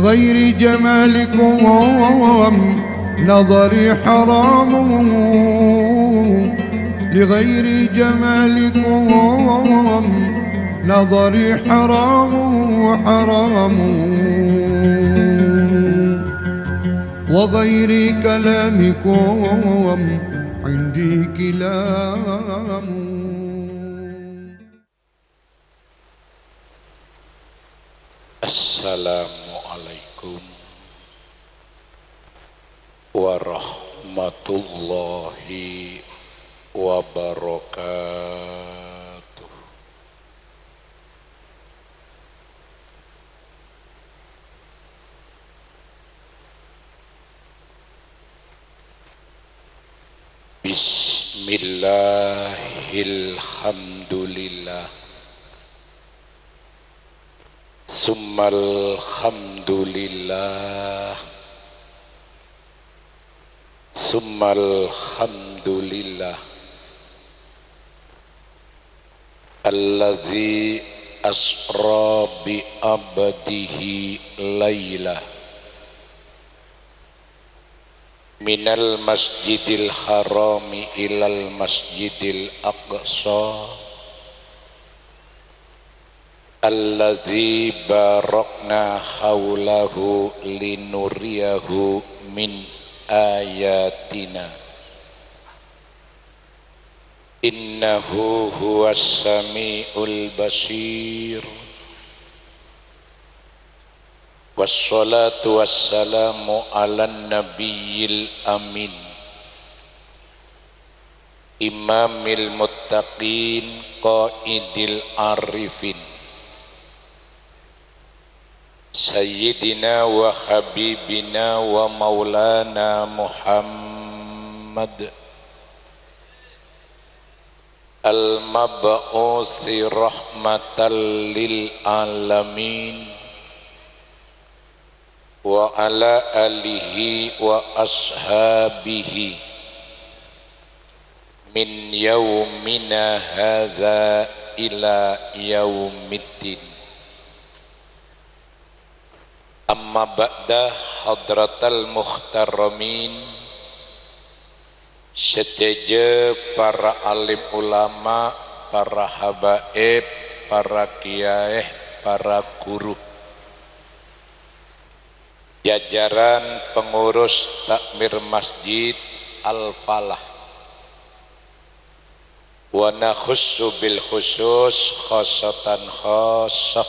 لغير جمالكم نظري حرام، لغير جمالكم نظري حرام حرام، وغير كلامكم عندي كلام. Assalamualaikum warahmatullahi wabarakatuh. Bismillahilhamdulillah, summal hamdulillah, summal hamdulillah, alladzi asra bi abdihi layla minal masjidil harami ilal masjidil aqsa alladzi barakna haulahu linuriyahu min ayatina innahu huwas samiul basir. Wassalatu wassalamu ala nabiyil amin imamil muttaqin qaidil arifin sayyidina wa habibina wa maulana Muhammad al-mab'usi rahmatan lil alamin wa ala alihi wa ashabihi min yaumina hadza ila yaumiddin. Amma ba'da, hadratal muhtaramin, seteje para alim ulama, para habaib, para kiai, para guru, jajaran pengurus takmir masjid Al-Falah, wa nakhussu bil khusus khosatan khosah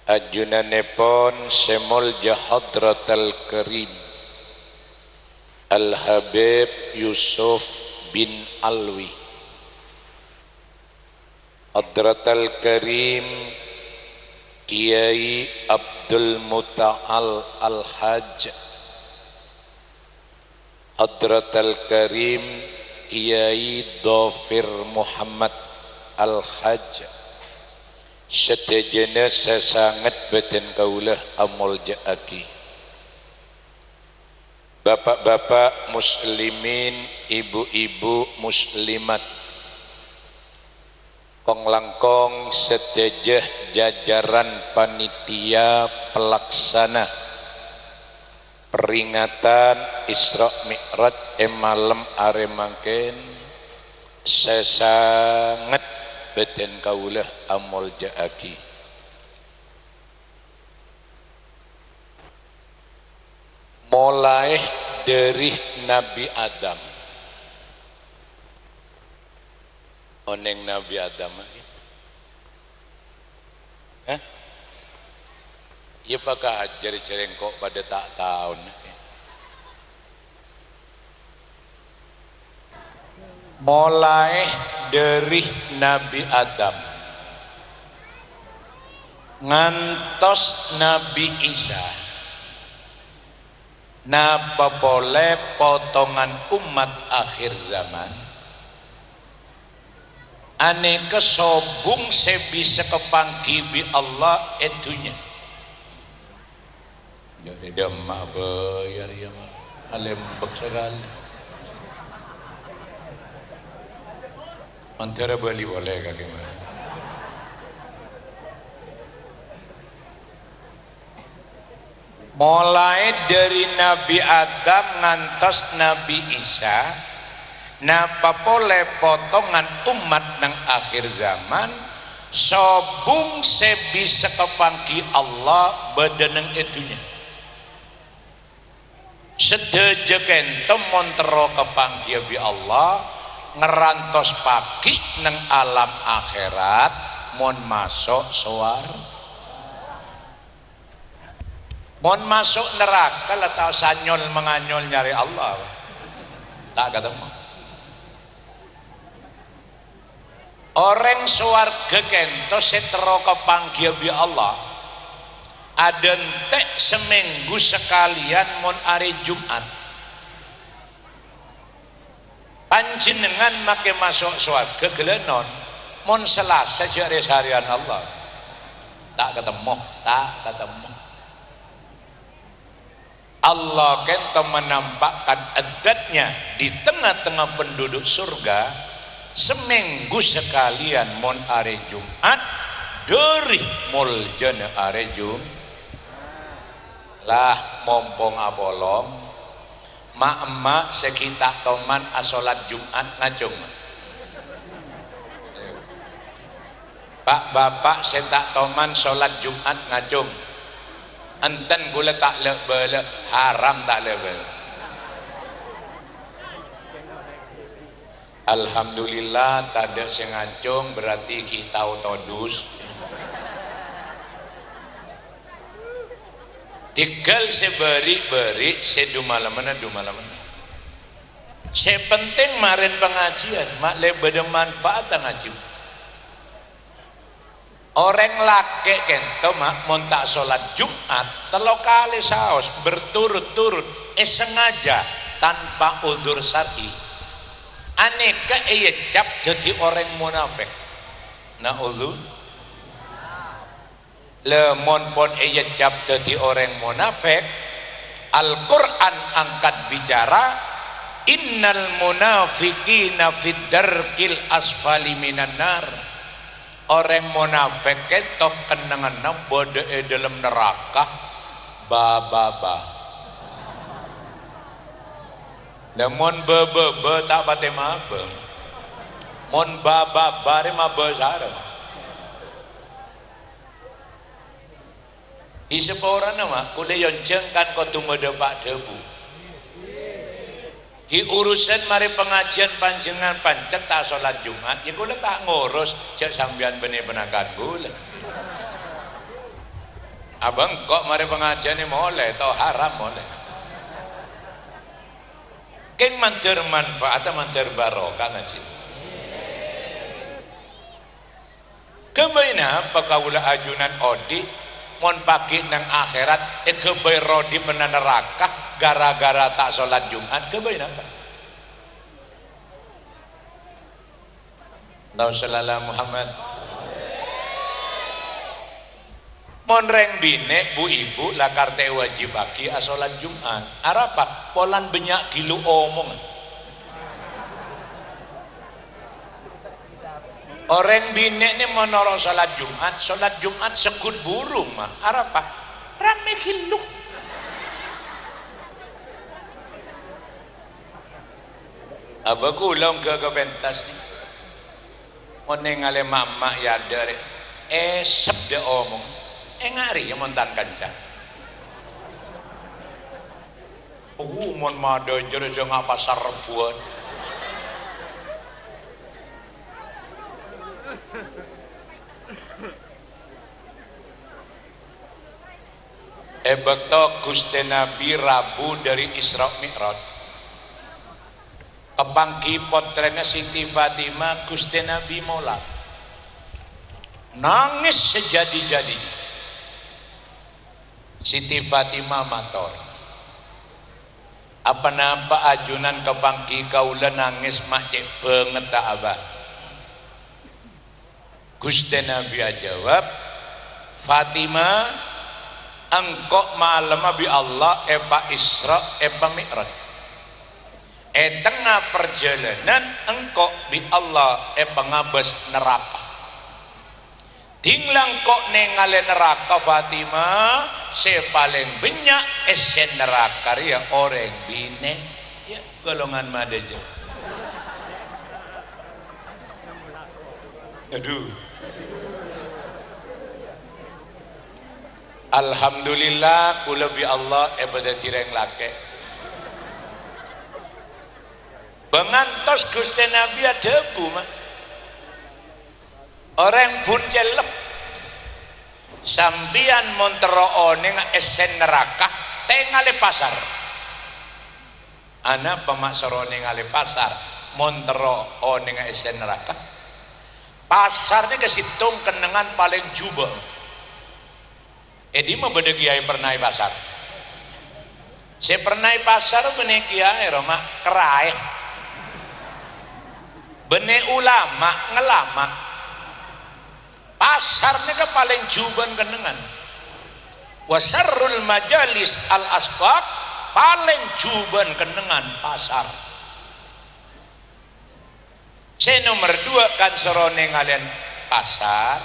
ajunanipun semul jahadratal karim Al-Habib Yusuf bin Alwi, hadratal karim Kiai Abdul Muta'al Al-Hajj, hadratal karim Kiai Dhafir Muhammad Al-Hajj, setejana sesangat badan kaulah amul ja'aki, bapak-bapak muslimin, ibu-ibu muslimat, kong langkong sedejah jajaran panitia pelaksana peringatan Isra Mi'raj malam are mangken sesangat badan kaulah amul ja'aki. Mulai dari Nabi Adam, oneng Nabi Adam lagi, ya pakai ajar cerengkok pada tak tahun. Mulai dari Nabi Adam ngantos Nabi Isa, napa boleh potongan umat akhir zaman ane kesobung sebisa kepangkibi Allah etunya. Jadi demak bayar ya mah, alembek sekali. Antara Bali boleh kaki mana? mulai dari Nabi Adam ngantos Nabi Isa napa pole potongan umat nang akhir zaman sobung sebisa kepangki Allah badaneng itunya sedeje kento montero kepangki bi Allah ngerantos pagi nang alam akhirat mon masuk swarga mon masuk neraka lah tahu sanyol menganyol nyari Allah tak ketemu orang swarga kento setero kepanggil bi Allah ada entek seminggu sekalian mon hari Jumat panjenengan make masuk swarga gelenon mon Selasa jare harian Allah tak ketemu Allah kento menampakkan adatnya di tengah-tengah penduduk surga seminggu sekalian mon are Jumat dari muljana are Jumat lah mompong abolong mak-mak sekitar toman asolat Jumat ngacung pak bapak setak toman solat Jumat ngacung enten gula tak lebel haram tak lebel alhamdulillah tak ada sengacung berarti kita otodus tinggal seberi-beri sedumalaman sepenting marin pengajian mak lebih manfaat ngaji orang laki kento mak montak sholat Jumat telo kali saos berturut-turut sengaja tanpa udzur syar'i aneka cap jadi orang munafik na udzur lemon pon cap jadi orang munafik Al-Quran angkat bicara innal munafiqina fid darkil asfali minan nar orang munafik ketok kenangan bodoh dalam neraka ba namun be tak bate mabe mon ba bare mabe sareng isepora nama kule yonceng kan kau tumede pak debu di urusan mari pengajian panjenengan pancet tak sholat Jumat ya kula tak ngurus cek sambian benih-benakan kula abang kok mari pengajian ini boleh atau haram boleh keng mantir manfaat mantir barokah ngaji kebaina pakawula ajunan odi mon pagi nang akhirat kebai rodi menan neraka gara-gara tak sholat Jumat kebaina apa Rasulullah Muhammad mon reng bine bu ibu lakar te wajib aki asolat Jumat arapa polan banyak gilu omong orang bine ini menoro sholat Jumat sekut burung mah arapa rame gilu abaku long ke pentas ni mau nengale mama ya dari sep de omong ngari yang montan kancang mon mada jere ngapa pasar rebuan bekto Gusti Nabi Rabu dari Isra Mi'raj kepangki potrene Siti Fatimah Gusti Nabi molat nangis sejadi-jadinya Siti Fatimah mator apa napa ajunan kepangki kaula nangis macet banget tak abah Gusti Nabi jawab Fatimah engkau malam abi Allah epa Isra epa Mi'raj tengah perjalanan engkau bi Allah epa ngabas neraka tinglang kok nengale neraka Fatimah se paling banyak esen neraka ya orang bine ya golongan madaja. Aduh, alhamdulillah kula bi Allah ibadah tireng lake bengantos Gusti Nabi ada bu mah orang pun celep sampian montero ning esen neraka tengale pasar ana pemaksara ning ale pasar montero ning esen neraka pasarnya kesitung kenengan paling juba di mah beda kiai pernah pasar saya pernah pasar benih kiai roma kerai benih ulama ngelama pasarnya ke paling juban kenengan wasarrul majalis al asbaq paling juban kenengan pasar. Saya nomor 2 kan sorone ngalian pasar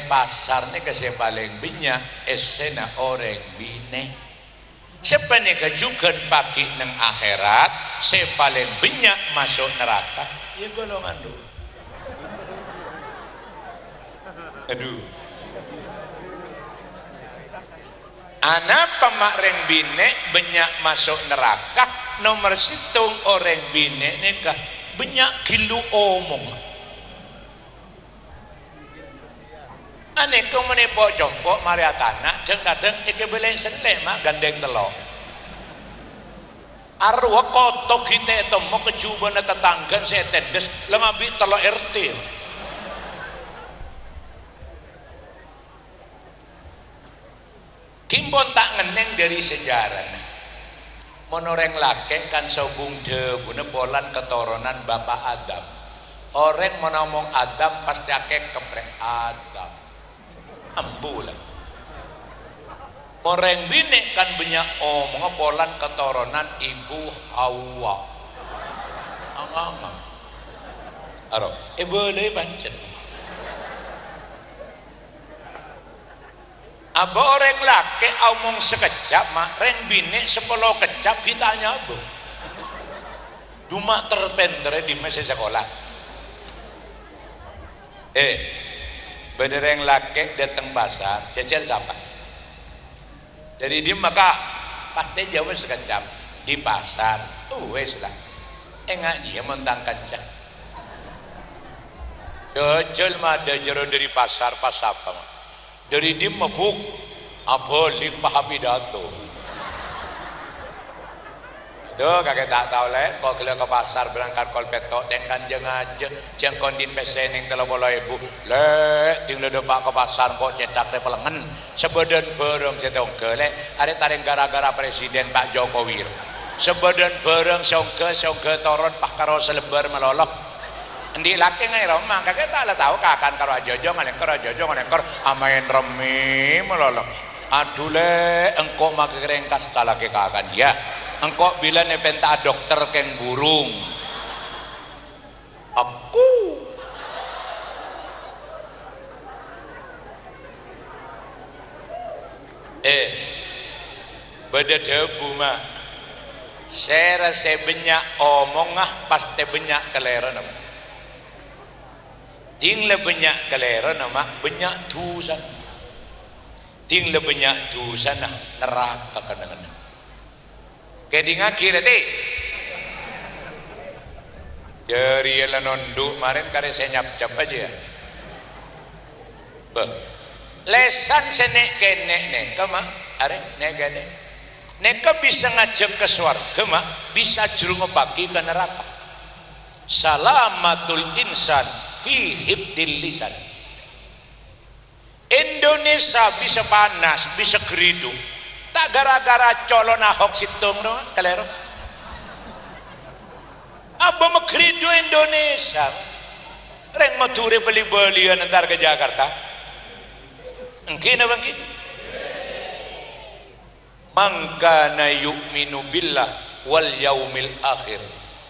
pasarnya ke saya paling banyak esena orang bine sebenarnya juga pagi neng akhirat saya paling banyak masuk neraka ya golongan dulu. Aduh, anak pemareng bine banyak masuk neraka nomor situng orang bine nikah banyak kilu omong aneh kau menepok jongkok maria tanah kadang ike belen selek mak gandeng telok arwah kotok kita itu mau kecuban tetangga saya tendes lengabi telok RT kimpon tak ngeneng dari sejarah monoreng lake kan sobung debune polan keturunan Bapak Adam orang mau ngomong Adam pasti akeh keprek Adam ambulan orang bine kan banyak omong polan keturunan Ibu Hawa angang aro boleh bancet aba orang laki omong sekejap mak reng bini 10 kejap kita nyabung cuma terpendre di masa sekolah bener yang laki datang pasar cecil siapa dari dia maka pasti jauh sekejap di pasar wes lah ngaji mentang kancah cecil mah ada jero dari pasar pas apa mah dari dia mabuk abolik pahapidato aduh kakek tak tahu leh kok gila ke pasar berangkat kolpetok tengkan jeng aja jeng kondin pesening 30.000 leh tinggal depak ke pasar kok cetak repelengan sebadan bareng setong leh ada taring gara-gara presiden Pak Jokowi sebadan bareng songke toron pak karo selebar melolok di laki ngai romang kakek tak lah tahu kakan karo jojo ngalengkor amain remi melolong aduh le engkau mak kerengkas tak lagi kakan dia engkau bila nepenta dokter keng burung aku beda debu mah saya rasa banyak omong pasti banyak keleran ting le banyak kelera nama banyak dosa ting le banyak dosa nah neraka kadang-kadang kedinga kira teh dari la nonduk kemarin kare saya nyap-nyap aja ya lesan senek kenek nek kama are nek gane nek bisa ngajak ke surga mah bisa jurung bagi ke neraka salamatul insan fi hibdil lisan Indonesia bisa panas bisa geridu tak gara-gara colon Ahok situng no kelero apa megeridu Indonesia reng maturi beli-belian antar ke Jakarta engkin apa engkin mangkana yu'minu billah wal yaumil akhir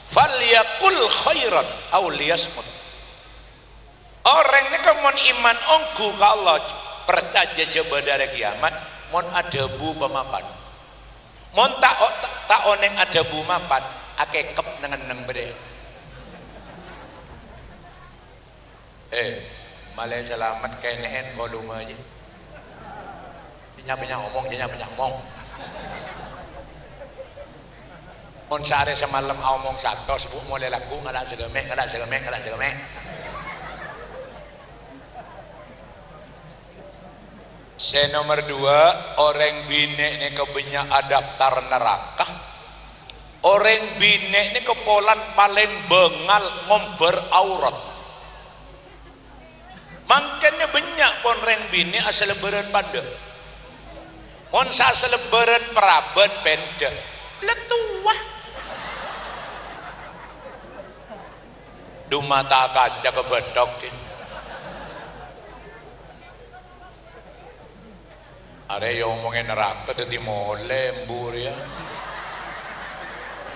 falyakul khairan aw liyasmut orang ini kan mon iman ongku ke Allah percaya coba dari kiamat mon ada bu pemapan mon tak oneng ada bu mapan akekep neng bede malah selamat kenen volume aja banyak ngomong mon sare semalam omong satu sebut mulai lagu ngadak segemek nomor 2 orang bine ini kebanyak daftar neraka orang bine ini kepolan paling bengal ngomber aurat makanya banyak pon orang bine asal lebaran pada pon asal lebaran peraban penda letuah dumata kaca kebedok ada yang ngomongin neraka tadi mole embur ya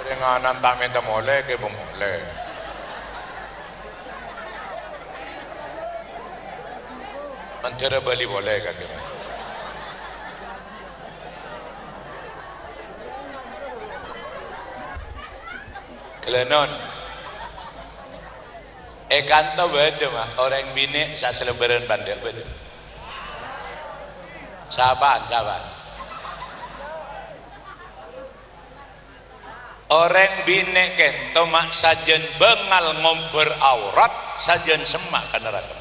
ringanan tak minta mole ke mole antara bali boleh kagak kelenon kanto beda mah orang bini sa selebaran bandar beda saban orang bini kento mak sajen bengal ngomber aurat sajen semak ke neraka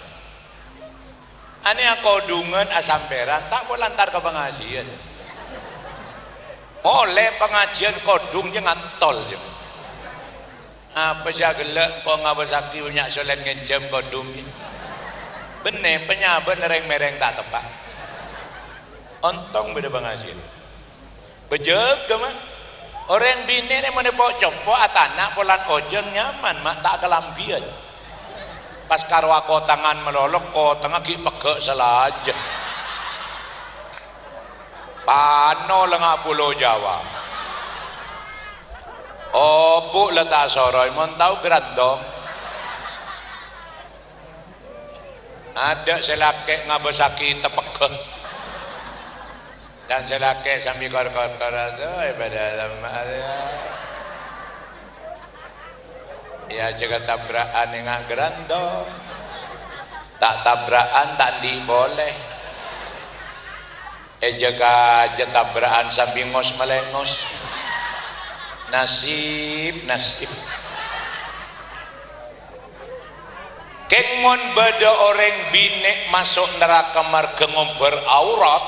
ane aku dungan asamperan tak boleh lantar ke pengajian oleh pengajian kodung jangan tol apa sih gelak kok ngabasaki banyak solat ngejam kodum bener penyaban mereng tak tepat ontong beda pengajian bejeg mah orang bini ni mana bawa compo atanak polan ojeng nyaman mak tak kelambian pas karwa ko tangan melolok ko tengah ki pegek selaja pano lengah pulau Jawa bu letak soroy mon tahu gerandong ada selake ngabesaki tepegeh dan selake sambil kor-kor itu pada sama ya jaga tabrakan yang gerandong tak tabrakan tak di boleh jaga tabrakan sambil ngos melengos nasib kemon bada orang binek masuk neraka marga ngomber aurat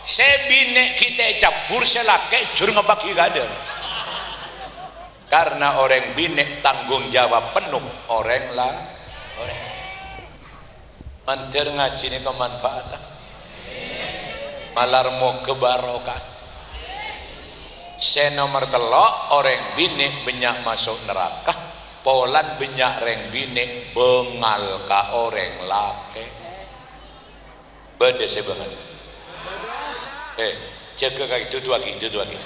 sebinek kita cabur selake jur ngebagi gada karena orang binek tanggung jawab penuh orang mantir ngaji ini kemanfaatan malarmu kebarokah nomor 3 orang binik banyak masuk neraka polan banyak reng binik bengal ka orang laki beda sebangan jaga kayak itu lagi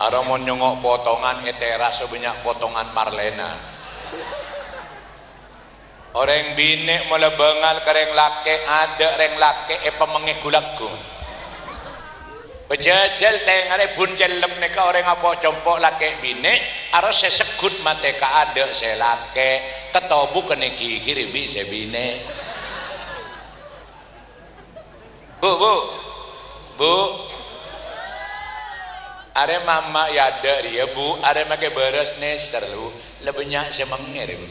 ada mau nyongok potongan etera sebanyak potongan Marlena orang binek mulai bengal ke reng laki ada reng laki pemengigulaku pejajal tengare buncel lem neka orang apa compok laki binek harus sesekut mate ka ada selake ketobu kene kiri bisa binek bu are mama ya ada dia bu are make beres neser lu lebihnya semengir bu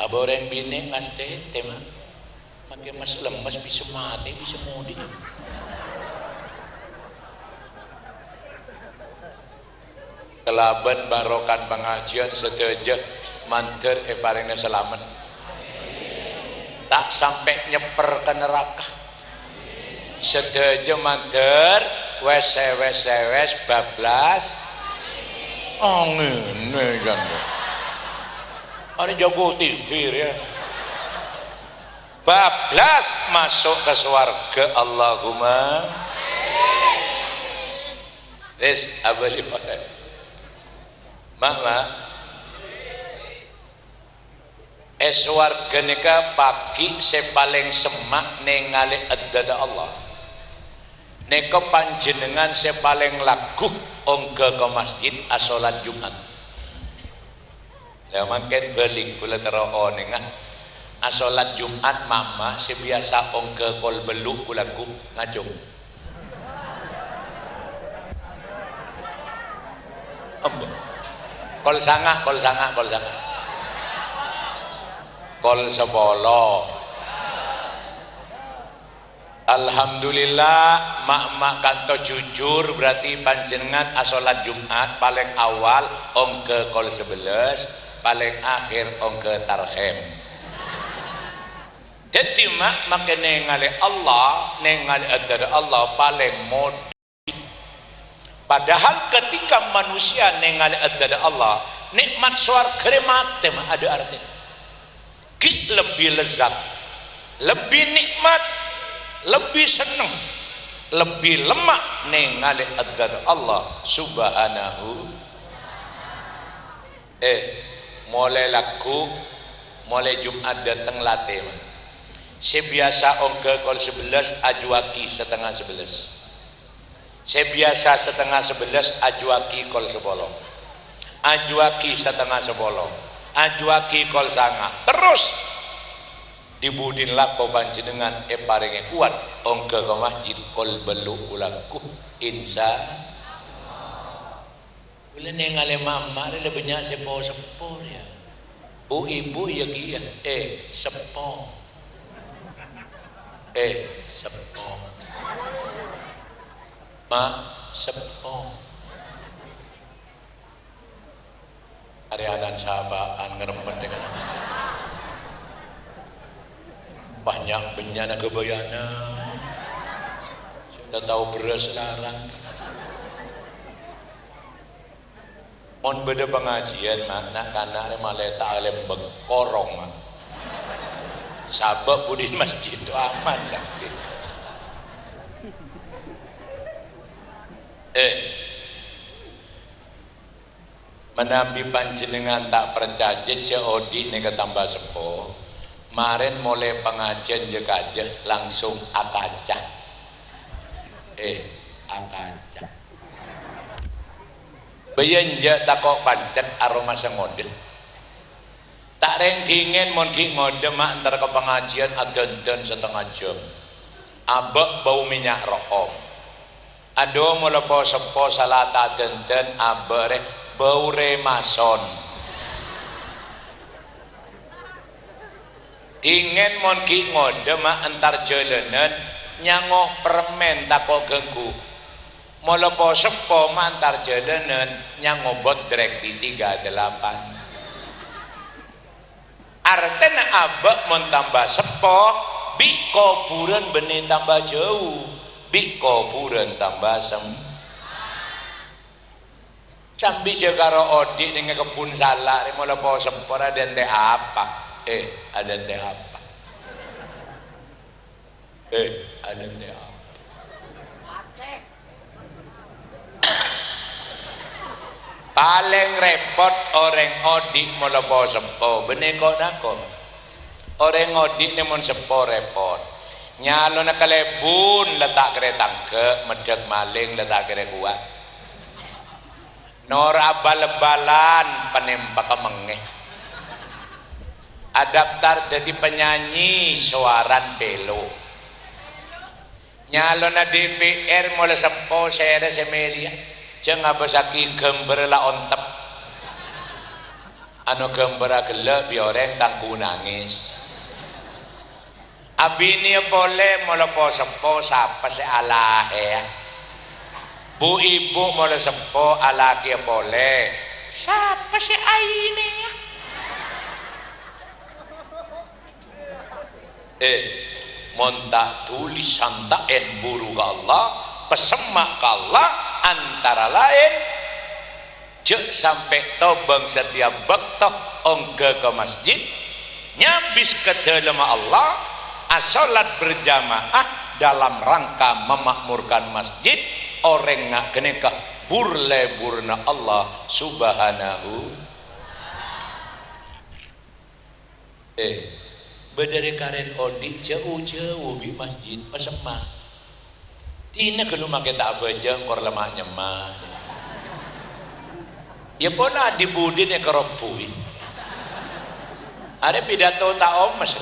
abo orang bini ngaste tema makai mas lemas bisa mati bisa mudi kelaban barokan pengajian setuju manter paringnya selamat tak sampai nyeper ke neraka setuju manter wes bablas angin kan ada jago TV ya bablas masuk ke surga Allahumma abali mak warga nika pagi sepaling semak ningali adada Allah neka panjenengan sepaling lagu ongga ke masjid asolat Jumat ya makin balik kula tero nengah asolat Jumat mama sebiasa ongga kol beluk kulaku ngajung kol sanga kol sepolo. Alhamdulillah mak kanto jujur berarti panjenengan asolat Jumat paling awal ongke kol 11 paling akhir ongke tarhem. Jadi mak ningali Allah ningali adara Allah paling modi. Padahal ketika manusia ningali adara Allah nikmat swarga mate ada artinya. Lebih lezat, lebih nikmat, lebih senang, lebih lemak ningali adar Allah subhanahu. Mulai laku mulai Jumat datang latih sebiasa ongke kol 11 ajuaki setengah 11 sebiasa setengah 11 ajuaki kol 10 ajuaki setengah 10 ajuaki kol sanga terus dibudin lako panjenengan paringe kuat ongke ke masjid kol belu ulaku insya boleh ningali mama ada banyak sepo ya bu ibu ya kia sepo ma sepo Arianan sahabaan ngeremen dengan banyak benyana kebayana sudah tahu beras larang on beda pengajian makna karena maleta alem bekorong mak sabab budin masjid itu aman lah menambi panjenengan tak percaya COD nega tambah sepo kemarin mulai pengajian jekaja langsung akacah akacah beyenja takok pancet aroma sengodel tak reng dingin mungkin ngode mak antar ke pengajian adon setengah jam abek bau minyak rokom aduh melepo sepo salah adon abek bau remason dingin monki ngode mak antar jalanan nyangoh permen tako genggu melepo sepo mak antar jalanan nyangoh bodrek di 38 artinya abek mon tambah sepo bi kuburan benih tambah jauh bi kuburan tambah sambil jekaro odik dengan kebun salah melepo sepo ada ente apa ada teh apa? Ada teh apa? Paling repot orang odik melepo sepo beneko nako. Orang odik ni mon sepo repot. Nyalo nak kalebun letak kere tangke medek maling letak kere kuat. Nora bal-balan penembak mengeh. Adaptar jadi penyanyi suaran belo nyalo na DPR mulai sepo saya semelia jangan besaki gambar la ontep anu gambar gelap bioreng tangku nangis abini boleh mulai po sepo siapa se alah ya bu ibu mulai sepo alaki boleh siapa se aini ya montak tulisan taen buru ke Allah pesemak ke Allah antara lain jek sampai tobang setiap bakto ongke ke masjid nyabis ke dalam Allah asolat berjamaah dalam rangka memakmurkan masjid orang ngak kenekah burna Allah subhanahu bedere karen odi jauh-jauh di masjid pasemah tina kalau make tak bejeng kor lemak nyemah ya pola dibudin ya keropui ada pidato tak omes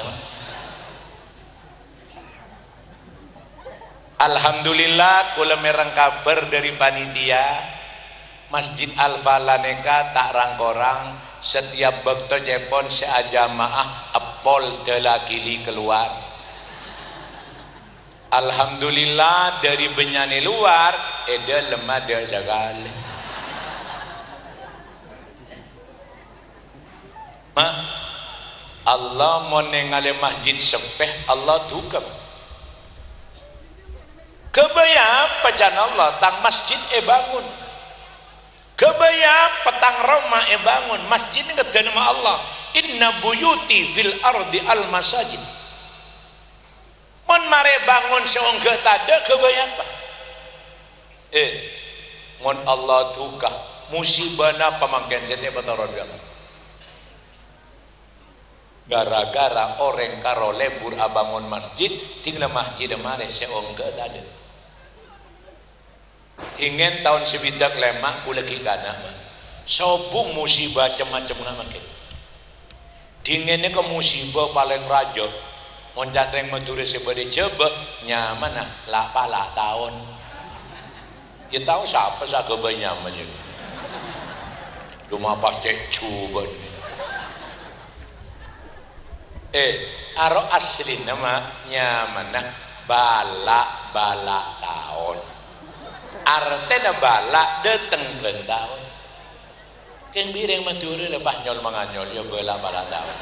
alhamdulillah kula merang kabar dari panitia Masjid Al-Falaneka tak rangkorang setiap bekto jepon seajamaah apol telakili keluar. Alhamdulillah dari benyani luar eda lemah dia segala. Allah mau nengale masjid sepeh Allah tukam. Kebaya pajan Allah tang masjid bangun. Kebaya petang Roma bangun masjid ini kata nama Allah. Inna buyuti fil ardi al masajid. Mon mare bangun seongga tada kebaya apa? Mon Allah tukah musibana pamangken setiap pataron galau. Gara-gara orang karo lebur abangun masjid tinggal masjid mare seongga tada. Ingin tahun sebidak lemak kulagi kana sobung musibah macam-macam makin dinginnya ke musibah paling rajo moncandreng medure sebade coba nyaman lah pala tahun kita tahu siapa sagaba nyaman juga rumah pacek cuban aro asli nama nyaman bala tahun artinya balak dateng tahun keng bireng maturi lepas nyol manganyol ya balak tahun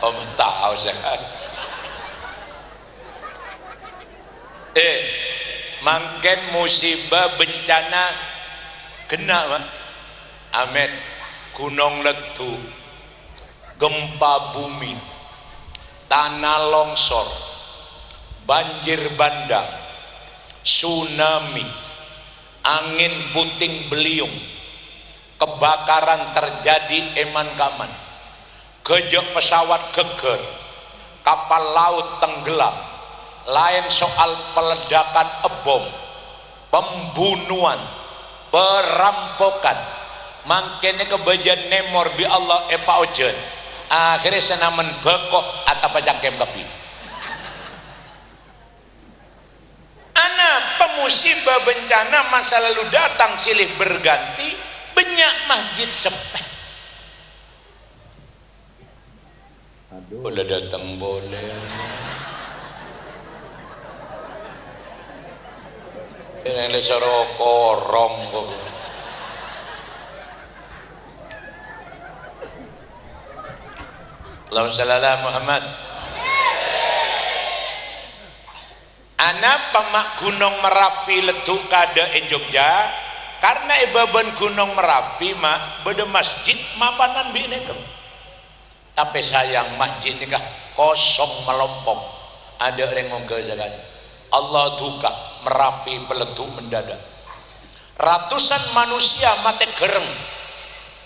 om tahu saya mangken musibah bencana kena amin gunung letu gempa bumi tanah longsor banjir bandang, tsunami, angin puting beliung, kebakaran terjadi eman kaman, gejek pesawat geger, kapal laut tenggelam, lain soal peledakan bom, pembunuhan, perampokan, mangkene kebajian nemor bi Allah epa ojen, akhirnya senamen bekok atau pajangkem kepi. Pemusibah bencana masa lalu datang silih berganti banyak masjid sepeh boleh datang boleh ini soro korong Allahumma shalli ala Muhammad. Anak pamak Gunung Merapi letuk kada Jogja karena ibaban Gunung Merapi mak beda masjid mapanan binekem tapi sayang masjid nikah kosong melompong ada orang ngongga jalan Allah duka Merapi peletuk mendadak ratusan manusia mati gereng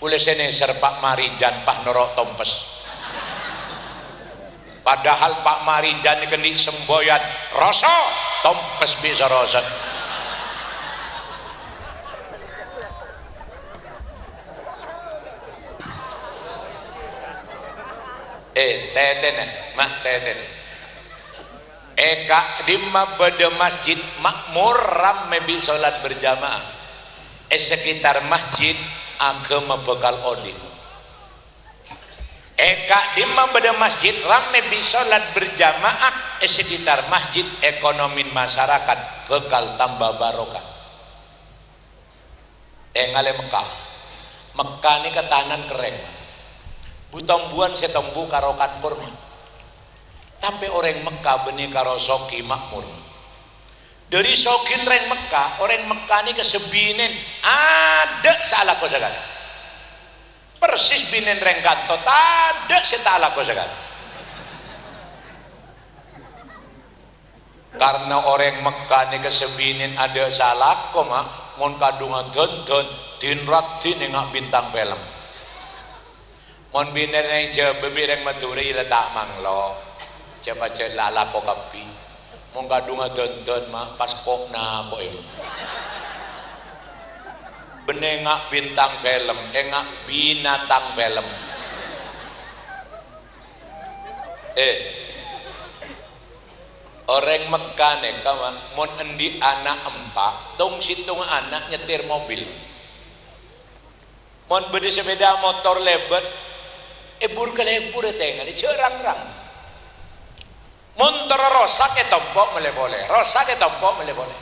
oleh sini serpak Marijan Pak Norok Tompes padahal Pak Marijan kendi semboyan rasa tompes bisa rasa teten mak teten eka dimma beda masjid makmur rame bi salat berjamaah sekitar masjid agama bekal odin eka dimma beda masjid rame bi salat berjamaah sekitar masjid ekonomi masyarakat bekal tambah barokah ngale Mekah ini ketahanan keren butong buan setombu karokan kurma tapi orang Mekah benih karo soki makmur dari sokin reng Mekah orang Mekah ini kesebinin ada salah kosakan persis binen reng kanto ada setala kosakan karena orang Mekah ni kesebinin ada salah kok mak mon kadungan tonton dinrat ngak bintang film mon biner yang je bebireng maturi letak manglo cepat lala kok kapi mon kadungan tonton mak pas kok na kok em benengak bintang film engak binatang film orang Mekah nih kawan mon endi anak empat tong situng anak nyetir mobil mon bedi sepeda motor lebet ebur ke lebur tengah di cerang-rang mon terosak ke tompok mele boleh rosak ke tompok mele boleh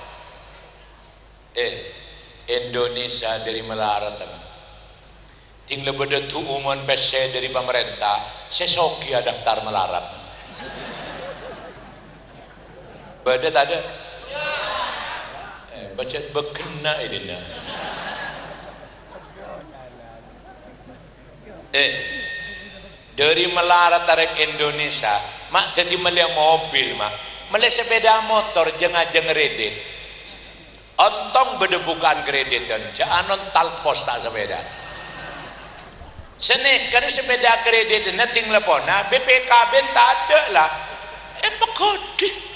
Indonesia dari melarat tinggal beda tu umum PC dari pemerintah sesokia daftar melarat beda tak ada baca bekena ini dari melarat tarik Indonesia mak jadi melihat mobil mak melihat sepeda motor jeng-jeng kredit ontong beda bukan kredit dan jangan talpos tak sepeda seni kan sepeda kredit nanti telepon BPKB tak ada lah pekodi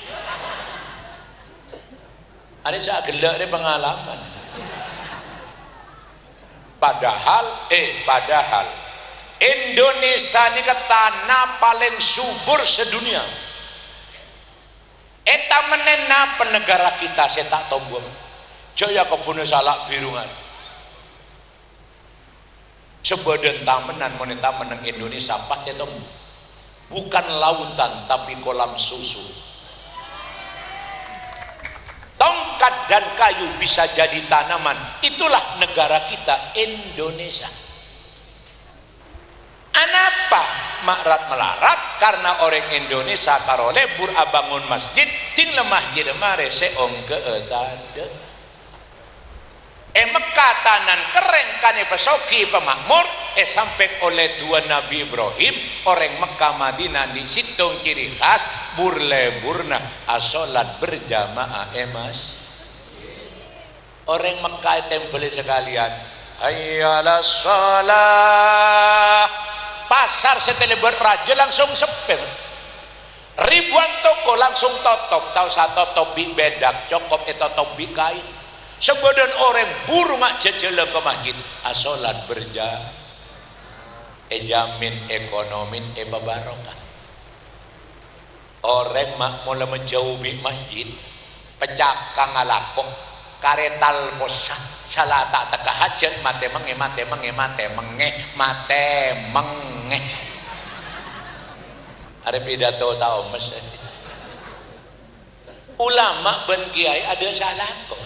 ada saya gelak dari pengalaman padahal Indonesia ini ke tanah paling subur sedunia eta menena penegara kita saya tak tahu jaya kepunya salak birungan sebadan tamenan moneta meneng Indonesia pasti itu bukan lautan tapi kolam susu tongkat dan kayu bisa jadi tanaman itulah negara kita Indonesia anapa makrat melarat karena orang Indonesia karo lebur abangun masjid ting lemah jadi mare seong ke etade Mekah tanan keren kane pesoki pemakmur sampai oleh Tuhan Nabi Ibrahim orang Mekah Madinah di situng kiri khas burleburna asolat berjamaah emas orang Mekah tempel sekalian hayyalas shalah pasar setelah beraja langsung sepi ribuan toko langsung tutup tahu satu topi bedak cokop itu topi kain sebadan orang buru mak jejele ke masjid asolat berjamaah jamin ekonomi barokah orang mak mulai menjauhi masjid pecakang alakoh karetal posah salah tak teka hajat mate menge ada pidato tahu mas ulama ben kiai ada salah kok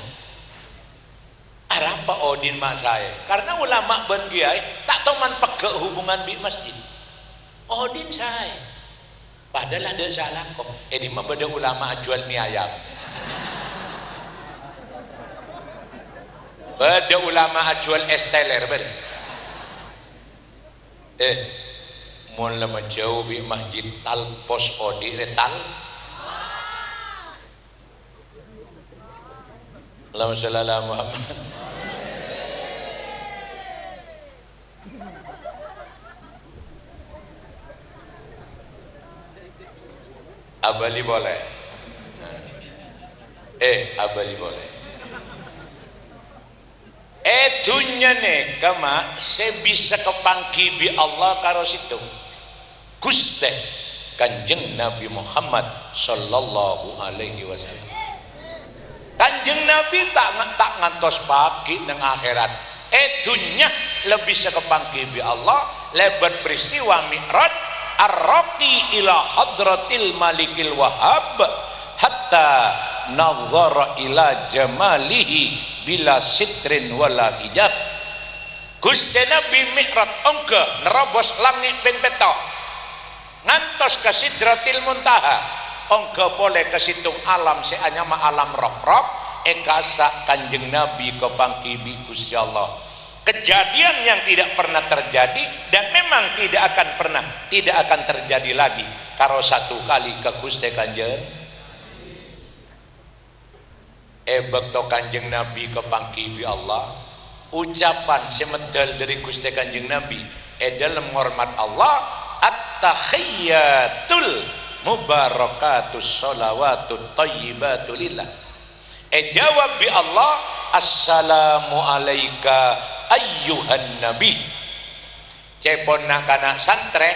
apa odin mak saya karena ulama ben kiai tak toman pegek hubungan di masjid odin saya padahal ada salah kok ini mah beda ulama jual mie ayam beda ulama jual es teler beda mulai menjauh di masjid talpos odi retal Allahumma shalli ala Muhammad abali boleh abali boleh dunya ne kama sebisa kepangki bi Allah karo situ Gusti Kanjeng Nabi Muhammad sallallahu alaihi wasallam Kanjeng Nabi tak ngantos pagi nang akhirat dunya lebih sekepangki bi Allah lebat peristiwa Mi'raj ar-raqi ila hadratil malikil wahhab hatta nazara ila jamalihi bila sitrin wala hijab Gusti Nabi Mi'raj ongke nerobos langit ping petok ngantos ke Sidratil Muntaha ongke boleh ke situng alam seanyama alam rof-rof ekasa Kanjeng Nabi kepangki bi Gusti Allah kejadian yang tidak pernah terjadi dan memang tidak akan terjadi lagi karo satu kali ke Gusti Kanjeng bekto Kanjeng Nabi kepangki bi Allah ucapan semedal dari Gusti Kanjeng Nabi dalam hormat Allah at-tahiyyatul mubarakatus sholawatut thayyibatu lillah jawab bi Allah assalamu alaika ayyuhan nabi ceponna kana santre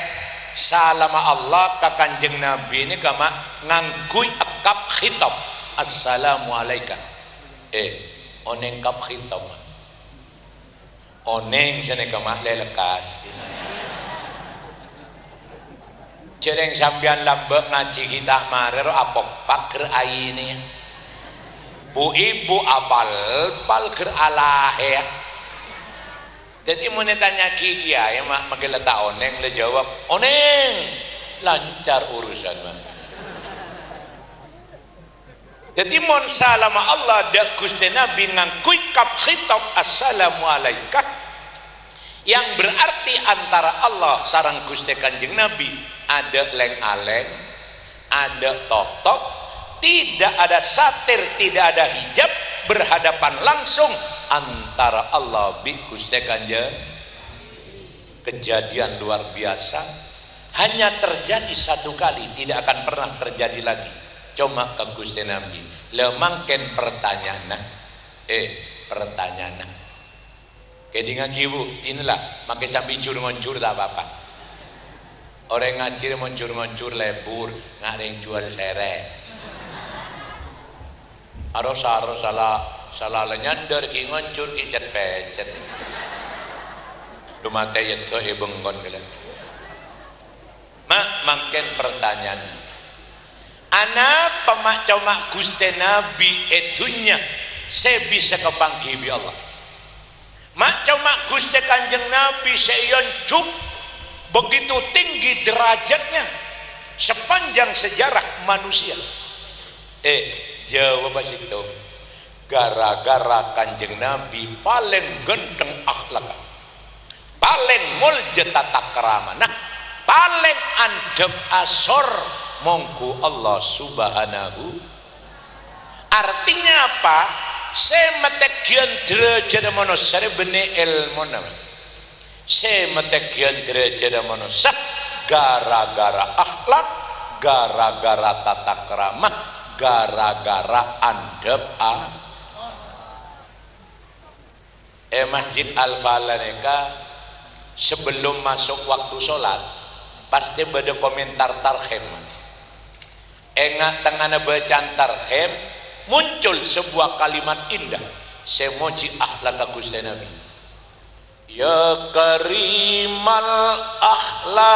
salama Allah ka Kanjeng Nabi ini kama ngangkui akap khitab assalamu alaika oneng kap khitab oneng sana kama lelekas cereng sambian lambek ngaji kita marer apok paker aini bu ibu apal palker alah ya jadi mau tanya kiki ya mak magelata oneng le jawab oneng lancar urusan mah jadi mon salama Allah dak Gusti Nabi ngangkui kap khitab assalamu alaika yang berarti antara Allah sareng Gusti Kanjeng Nabi ada leng-aleng, ada totop, tidak ada satir, tidak ada hijab, berhadapan langsung antara Allah bi Gusti Kanjeng. Kejadian luar biasa, hanya terjadi satu kali, tidak akan pernah terjadi lagi. Cuma ke Gusti Nabi. Lemangken pertanyaan, pertanyaan. Kedingan kibu, inilah, makai sambil cur-ngoncur tak apa-apa. Orang ngacir moncur-moncur lebur ngareng jual sere aros salah lenyander ki ngoncur ki cet pecet dumate yeto bengkon gila makin pertanyaan ana pemak comak Gusti Nabi etunya saya bisa kepangki bi Allah mak comak Gusti Kanjeng Nabi seyon cup begitu tinggi derajatnya sepanjang sejarah manusia. Jawab itu gara-gara Kanjeng Nabi paling genteng akhlak, paling mulja tata krama, nah paling andep asor mongku Allah subhanahu. Artinya apa? Semetegian derajat manusia benih ilmu namanya. Semetegian derajat manusia gara-gara akhlak, gara-gara tata krama, gara-gara andep Masjid Al-Falah sebelum masuk waktu sholat pasti beda komentar tarhem tengah bacaan tarhem muncul sebuah kalimat indah semoji akhlak Gusti Nabi ya karimal akhlak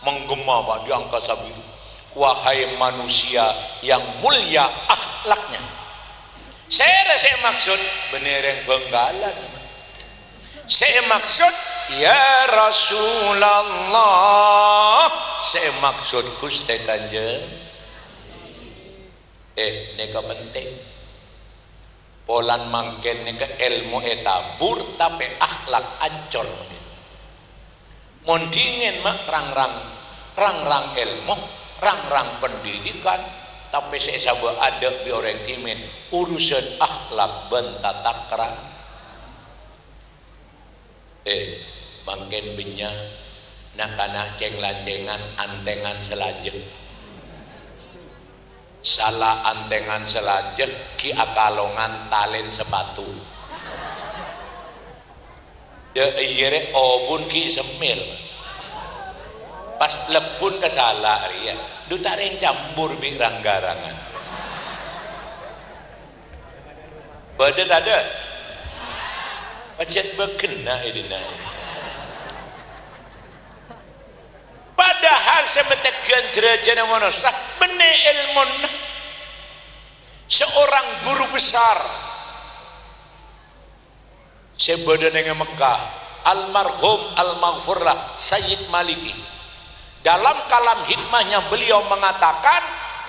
menggema Pak di angkasa biru wahai manusia yang mulia akhlaknya saya maksud bener yang benggalan saya maksud ya Rasulullah saya maksud Gusti Kanjeng neka penting polan mangken neka ilmu etabur tapi akhlak ancol mondingin mak rang ilmu rang pendidikan tapi saya sabah ada di orang timin urusan akhlak bentata kerang mangken benya nak kana ceng-lancengan antengan selajeng salah antengan selajeng ki akalongan talen sepatu de iyere obun ki semil pas lepun ke salah ria duta ring campur bi ranggarangan badet ada pacet bekena idina padahal semetegian derajat manusia benih ilmu seorang guru besar sebada dengan Mekah almarhum al-maghfurlah Sayyid Maliki dalam kalam hikmahnya beliau mengatakan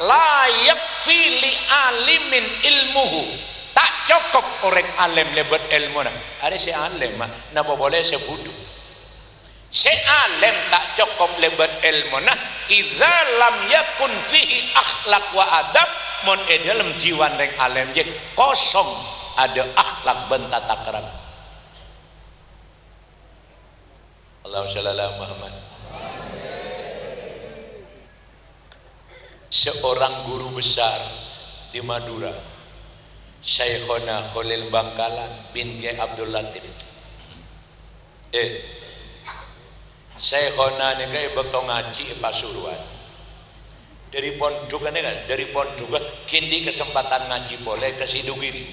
layak fili alimin ilmuhu tak cukup orang alim lebat ilmu ada si alim napa boleh sebudu si alim tak cukup lebat ilmu idza lam yakun fihi akhlak wa adab mon dalam jiwan reng alam je kosong ada akhlak ben tata krama. Allahumma shalli ala Muhammad. Seorang guru besar di Madura, Syekhona Khalil Bangkalan bin Kiai Abdul Latif. Syekhona ni kaya betul ngaji Pasuruan. Dari pondok kan, dari pondok kini kesempatan ngaji boleh ke Sidugiri.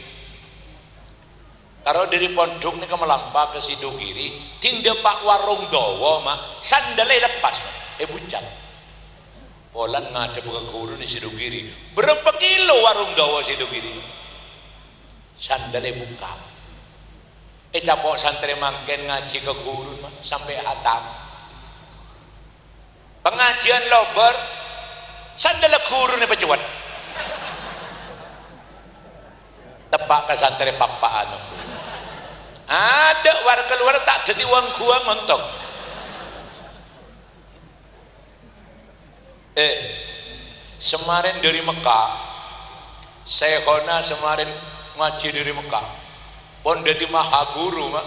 Kalau dari pondok ni ke melampa ke Sidugiri, tinggal Pak Warung Dowo mah sandalnya lepas, bucat. Polan ngadep ke guru di Sidugiri. Berapa kilo Warung Dowo Sidugiri? Sandalnya buka. Capok santri mangken ngaji ke guru mah sampai hatam. Pengajian lober sandalnya guru ni pecuat. Tepak ke santri papaan. Ada warga luar tak jadi uang gua montok. Semarin dari Mekah, Syekhona semarin ngaji dari Mekah. Pon dadi maha guru mah.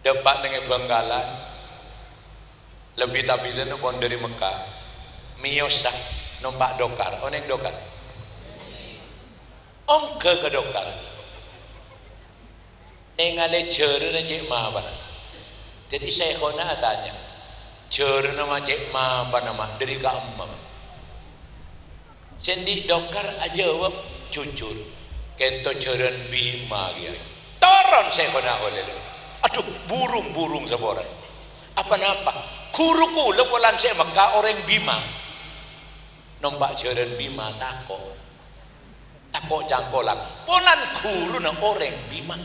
Dapat dengan Bangkalan. Lebih tapi itu pon dari Mekah. Miosa numpak dokar, oneng dokar. Ongke ke dokar. Nengale jere cek ma apa? Jadi Syekhona tanya. Jere nama cek ma apa nama dari kamu. Sendi dokar aja wap jujur. Kento jeren bima dia. Toron Syekhona oleh. Aduh burung-burung seborang. Apa napa? Guruku lepolan saya Mekah orang bima. Nombak jeren bima tako jangkolan. Ponan guru na orang bima.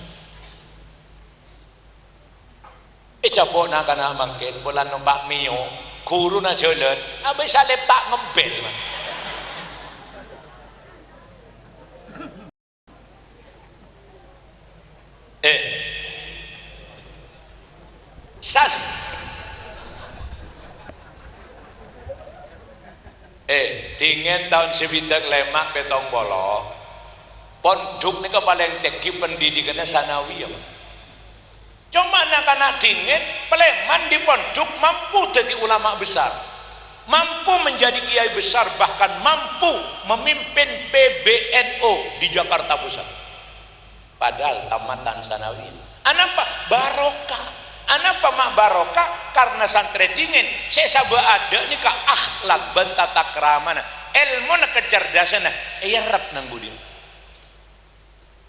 Capok na kana mangkin polan nombak mio. Guru na jalan. Abai salep tak ngebel man. Sas dingin tahun sebidak lemak petong bolo pondok ni paling tinggi pendidikannya sanawiyah. Cuma anak-anak dingin Peleman di pondok mampu jadi ulama besar, mampu menjadi kiai besar, bahkan mampu memimpin PBNU di Jakarta Pusat. Padahal tamatan sanawiyah. Anapa barokah? Anapa mak barokah? Karena santri dingin saya sabah ada ni ka akhlak ben tata krama ilmu na kecerdasan rap nang budi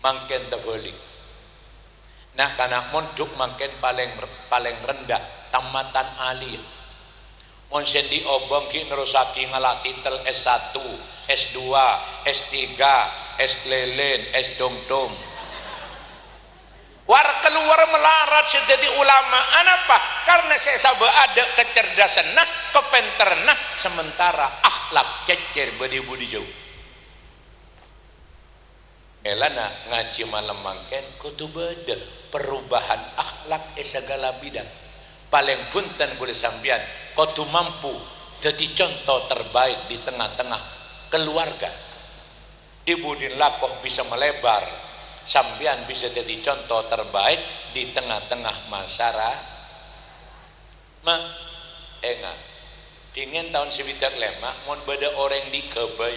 mangken terbalik. Nah karena mondok mangken paling rendah tamatan aliyah. Mon sendi obong ki nerusaki ngalah titel S1, S2, S3, S lelen, S dong-dong. War keluar melarat jadi ulama. Anapa? Karena saya sabah ada kecerdasan nah, kepenter nah, sementara akhlak cecer budi jauh. Elana ngaji malam mangken kudu beda perubahan akhlak segala bidang. Paling punten kudu sambian kudu mampu jadi contoh terbaik di tengah-tengah keluarga. Ibu lakoh bisa melebar, sambian bisa jadi contoh terbaik di tengah-tengah masyarakat. Enggak dingin tahun sebidak lemak mon beda orang di kebay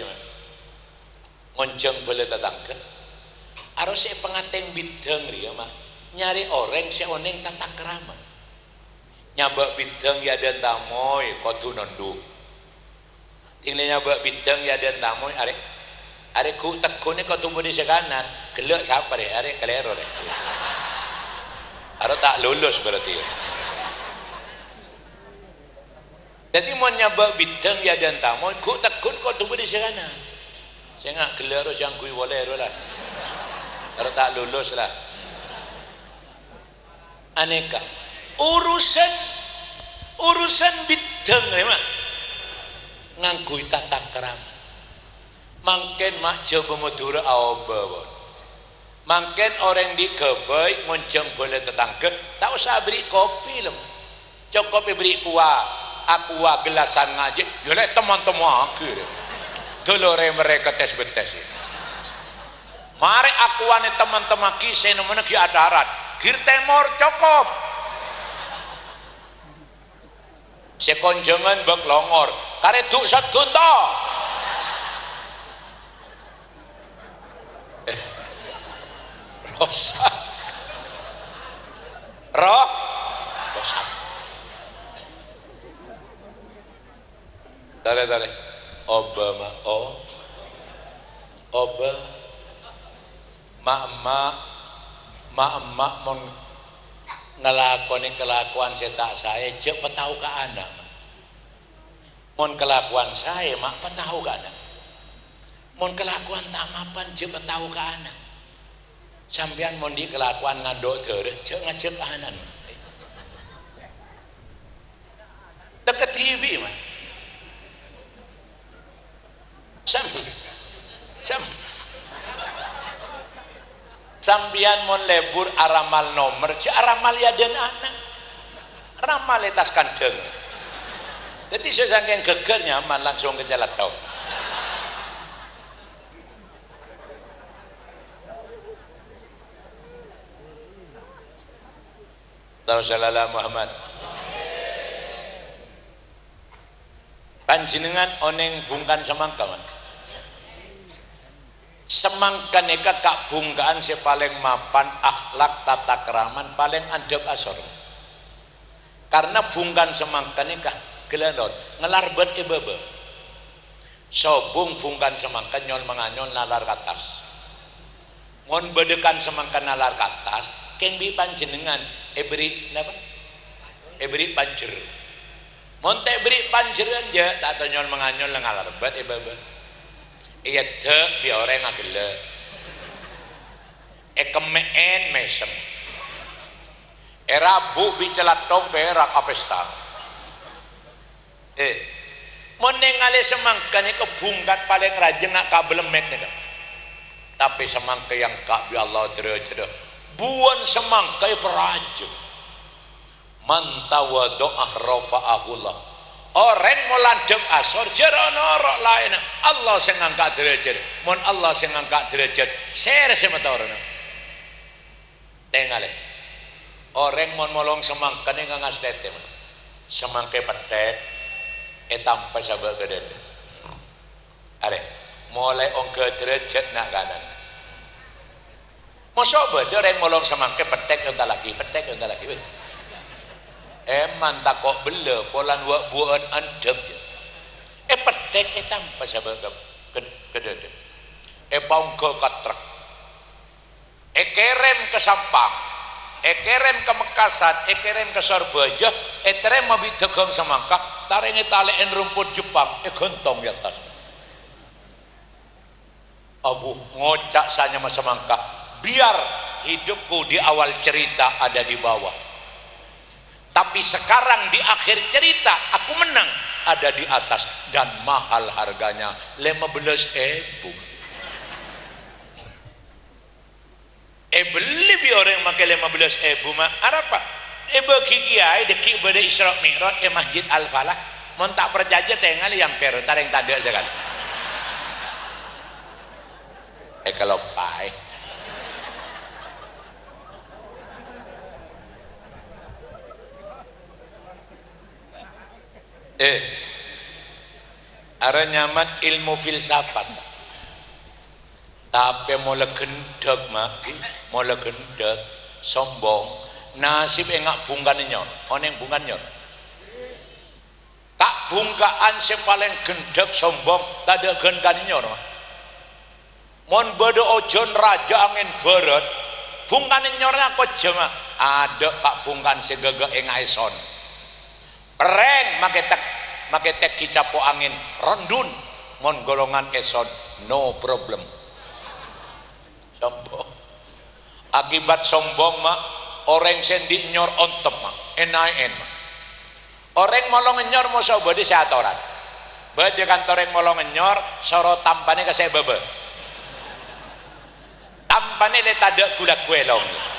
ngonceng boleh tetangga harus saya pengateng bidang dia mah nyari orang saya oneng tata kerama nyabak bidang ya dan tamoy kotu nonduk tinggal nyabak bidang ya dan tamoy are ku tekune kau tumbuh di sekanan gelak siapa deh are kelero deh are tak lulus berarti jadi mau nyabak bidang ya dan tamu ku tekun kau tumbuh di sekanan saya nggak kelero yang kui boleh lah are tak lulus lah aneka urusan bidang memang ngangkui tata kerama. Mangken mak Jawa Madura awabawon. Mangken orang di kebay ngonceng boleh tetangga tak usah beri kopi lem. Cukup beri kuah aku gelasan ngaji yo lek teman-teman aku dolore mereka tes betes mari akuane teman-teman kisah nemene ki adarat gir temor cukup sekonjongan bek longor kare duk sedun to rosak rosak Tare Obama mak mon ngelakoni kelakuan saya tak saya je petau ke anak mon kelakuan saya mak petau ke anak mon kelakuan tak mapan je petau ke anak sampean mon di kelakuan ngadok terus je ngajak anak deket TV mah sambian mon lebur aramal nomor si aramal ya dan anak ramal tas kandeng jadi sesangking gegernya man langsung ke jalan tau Sallallahu Muhammad panjenengan oneng bungkan semangka man semangka neka kak bungkaan si paling mapan akhlak tata keraman paling adab asor karena bungkan semangka neka gelandot ngelarbet ibebe sobung bungkan semangka nyol menganyol nalar katas mon bedekan semangka nalar katas keng bi panjenengan beri napa beri panjer monte beri panjeran aja tak tanyol menganyol ngalarbet ibebe iya dek bi orang ngagele kemeen mesem rabu bi celatong perak apesta menengale semangka ni kebungkat paling rajin ngak kabelemet ni tapi semangka yang kak bi Allah terjadi buan semangka perajin mantawado'ah rafa'ahullah orang melandep asor jeronorok lain Allah sing ngangkat derajat mon Allah sing ngangkat derajat ser semetorna tengale orang mon molong semangka ni ngangas tete semangka petek tanpa sabar gede are mulai ongke derajat nak kanan mosok bede orang molong semangka petek entah lagi eman takok bela polan wak buan andep petek tanpa sabar gede paung ke katrek kerem ke Sampang kerem ke Mekasan kerem ke Surabaya terem mabit tegang semangka taring talen rumput Jepang gentong di atas abu ngocak sanya mas semangka biar hidupku di awal cerita ada di bawah tapi sekarang di akhir cerita aku menang ada di atas dan mahal harganya 15.000 beli bi orang makai 15.000 mah apa bagi kiai dekik pada Isra Mi'raj Masjid Al-Falah mon tak perjaya tengal yang per tareng tanda sekali kalau pai ada nyaman ilmu filsafat tapi mulai gendek mak mulai gendek sombong nasib engak bungkan nyor oneng bungkan nyor tak bungkaan si paling gendek sombong tak ada gendek nyor mon bodo ojon raja angin barat bungkan nyornya kok jema ada pak bungkan si gege engak eson pereng make tek kicapo angin rendun mon golongan eson no problem sombong akibat sombong mak orang sendi nyor ontem mak enaen mak orang molong nyor mau sobo di seatoran bade kantor yang molong nyor soro tampane ke saya bebe tampane le tadak gula kuelong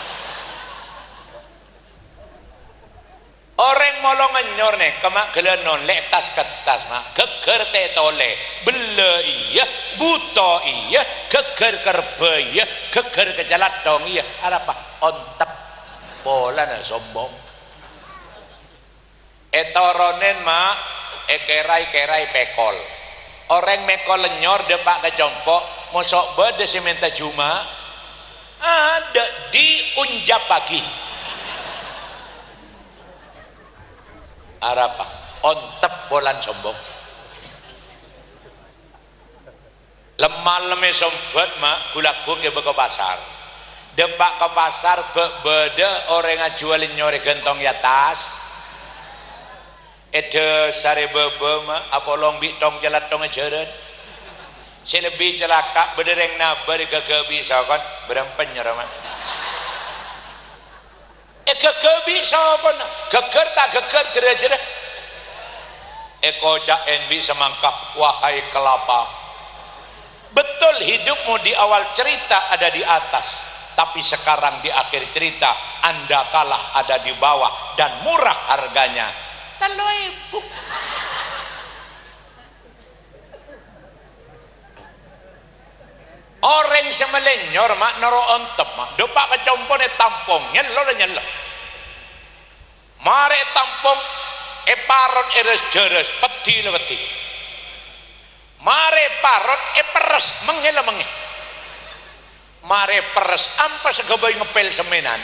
orang molo ngenyor nih kemak gelenon lek tas kertas mak geger tetole bele iya buto iya geger kerbe iya geger kejalat dong iya apa ontep pola na sombong etoronen mak kerai pekol orang mekol lenyor depak kecompok mosok bede seminta juma ada di unjap pagi arapa ontep bolan sombong lemah leme sombet mak gulaku ke ke pasar depak ke pasar beda orang ngajualin nyore gentong ya tas ede sare bebe mak apa long bitong jalan tong ajaran si lebih celaka bedereng nabar gagak bisa kan berempen nyeraman gagak bisa kan geger tak geger jere-jere kocak enbi semangkak wahai kelapa betul hidupmu di awal cerita ada di atas tapi sekarang di akhir cerita anda kalah ada di bawah dan murah harganya 3.000 orang semelenyor mak naro ontep mak depak kecompone tampong nyelo mare tampong parot eres jeres peti leweti mare parot peres mengele mare peres ampas segabai ngepel semenan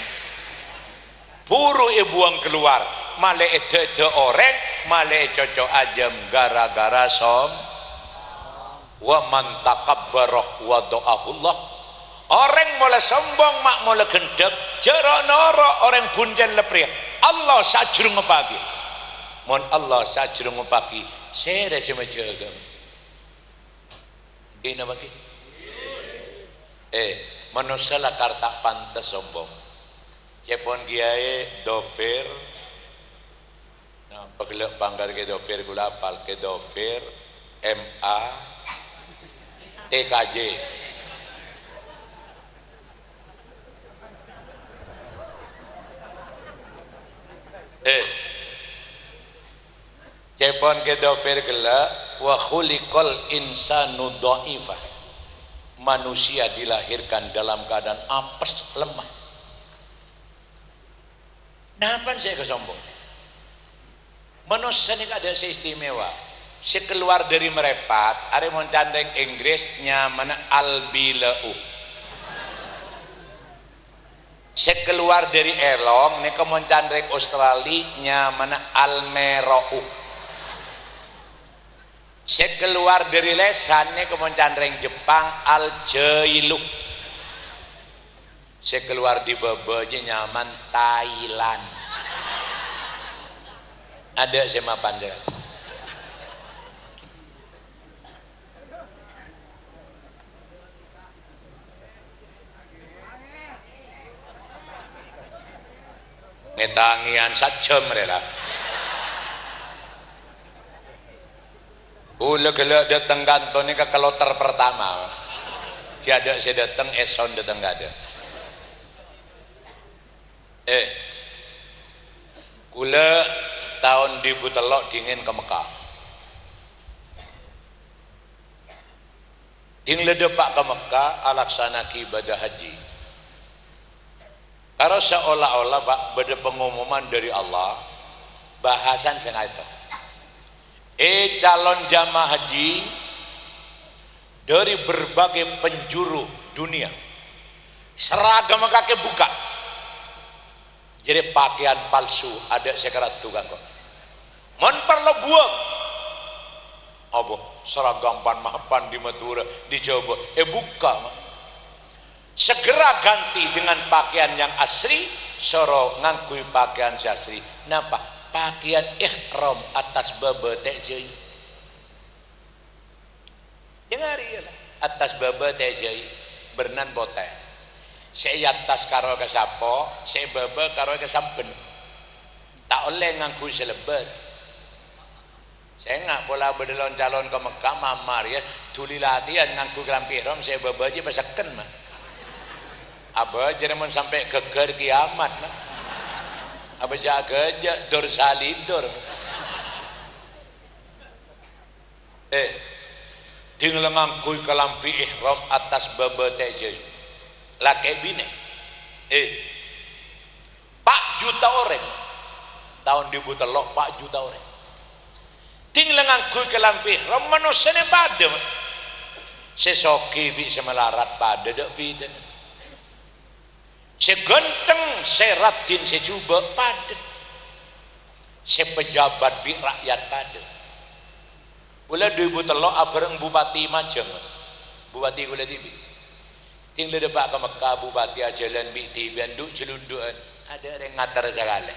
buru buang keluar male ede orang male cocok ajam gara-gara som wa man takabbarah wa do'ahullah orang mulai sombong mak mulai gendek jero noro orang bunjel lepriya Allah sajrung ngepagi mon Allah sajrung ngepagi sere sama jaga ini bagi manusia lah karta pantas sombong cepon kiai dofir nah pegelek banggar ke dofir gula apal ke dofir MA TKJ cepon ke dofir gela wa khuliqal insanu dhaifah manusia dilahirkan dalam keadaan apes lemah kenapa saya kesombong manusia ini ada seistimewa sekeluar dari merepat ada mau candeng Inggrisnya mana albilau sekeluar dari elong ini mau candeng Australia mana almerou sekeluar dari lesan ini mau candeng Jepang aljailu sekeluar di bebenya nyaman Thailand ada sama pandai ngetangian sajam rela gila datang kantor ini ke keloter pertama tiada saya datang eson datang gak ada gula tahun di Butelok dingin ke Mekah ding ledepak ke Mekah alaksana ibadah haji karena seolah-olah pak beda pengumuman dari Allah bahasan sengaja calon jamaah haji dari berbagai penjuru dunia seragam kaki buka jadi pakaian palsu ada sekerat tukang kok mon perlu buang apa seragam pan di Madura dicoba buka segera ganti dengan pakaian yang asri soro ngangkui pakaian asri napa pakaian ihram atas babete jai yang hari atas babete jai bernan bote saya atas karo kesapo saya baba karo kesampen tak oleh ngangkui selebar saya nggak pola berdelon calon ke Mekah mamar ya tuli latihan ngangkui kelampi ihram saya baba aja pasakkan mah apa jadi mau sampai geger kiamat mah Apa jaga aja dor salidor. Tinggal ngangkui kelampi ihram atas babate je. Laki bine. Pak juta orang tahun 2003 Pak juta orang. Tinggal ngangkui kelampi ihram manusia pada. Sesoki bi semelarat pada dak piten. Segenteng seratin secuba pada. Sepejabat bi rakyat pada. Gula 2003 abareng Bupati Majeng. Bupati gula tibi. Tinggal depak ke Mekah Bupati ajalan bi tibi anduk celunduan. Ada orang ngatar sekali.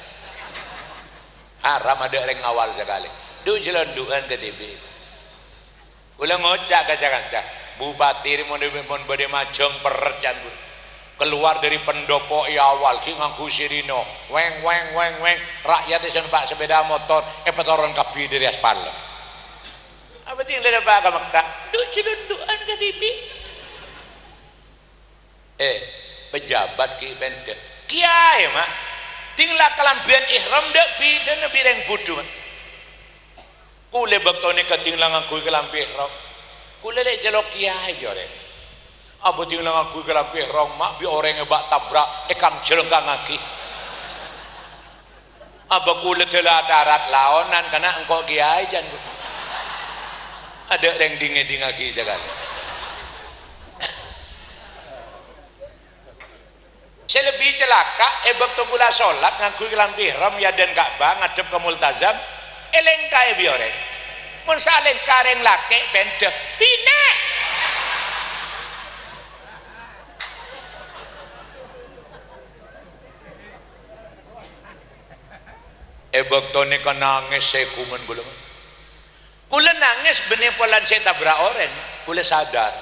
Haram ada orang awal sekali. Duk celunduan ke tibi. Gula ngocak kaca-kaca. Bupati mon bade Majeng perjan keluar dari pendopo awal ki nganggo sirino weng rakyat isen pak sepeda motor petoron kapi dari aspal apa tinggal ada pak Mekah duk celunduan ke TV pejabat ki pendek kiai mak tinggal kelambian ihram dak piden bireng bodoh kule baktone ketinggalan nganggo kelambi ihram kule lek jelok kiai orang apa tinggal aku kelampi ihram mak bi orang bak tabrak ekam jerengkang aki apa kule telah darat laonan karena engkau kiai jan ada orang dingin aki sekali selebih celaka waktu kula sholat ngaku kelampi ihram ya dan Ka'bah ngadep ke multazam elengkai bi orang mun saleh kareng laki pendek bina baktone kan nangis saya kuman kula nangis benih polan saya tabrak orang kula sadar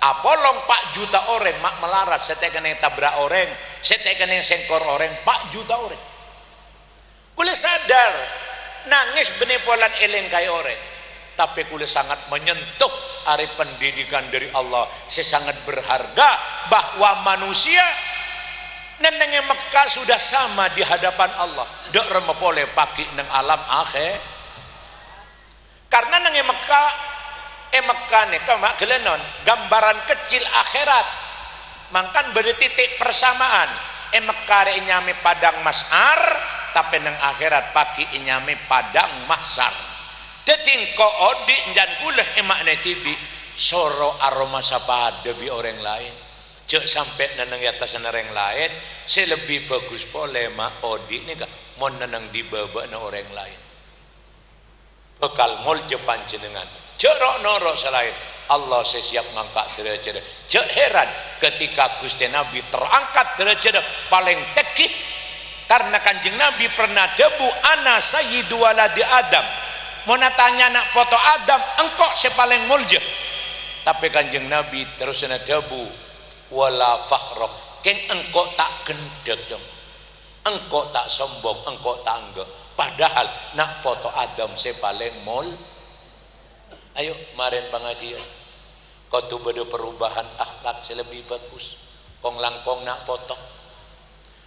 apa long 4 juta orang mak melarat saya kena tabrak orang saya kena sengkor orang 4 juta orang kula sadar nangis benih polan eleng kaya orang tapi kula sangat menyentuh ari pendidikan dari Allah saya sangat berharga bahwa manusia nenenge Mekah sudah sama di hadapan Allah dak remepole paki neng alam akhir karena nenge Mekah Mekah nih kamak gelenon gambaran kecil akhirat mangkan bertitik persamaan Mekah inyami padang masar tapi neng akhirat paki inyami padang mahsar tetingko odi njan kuleh emakne tibi soro aroma sapade bi orang lain cek sampai neneng atas neneng lain saya lebih bagus polema odi ini kak mau neneng di bawah orang lain bekal mol jepan jenengan cek rok norok selain Allah saya siap ngangkat derajat cek heran ketika Gusti Nabi terangkat derajat paling tekih karena kanjeng Nabi pernah debu ana sayyidu waladi Adam mau tanya nak foto Adam engkau sepaling mulja tapi kanjeng Nabi terus debu wala fakhrok keng engkau tak gendek jom engkau tak sombong engkau tak anggap padahal nak foto Adam saya paling mol ayo maren pengajian kau tu beda perubahan akhlak saya lebih bagus kong langkong nak foto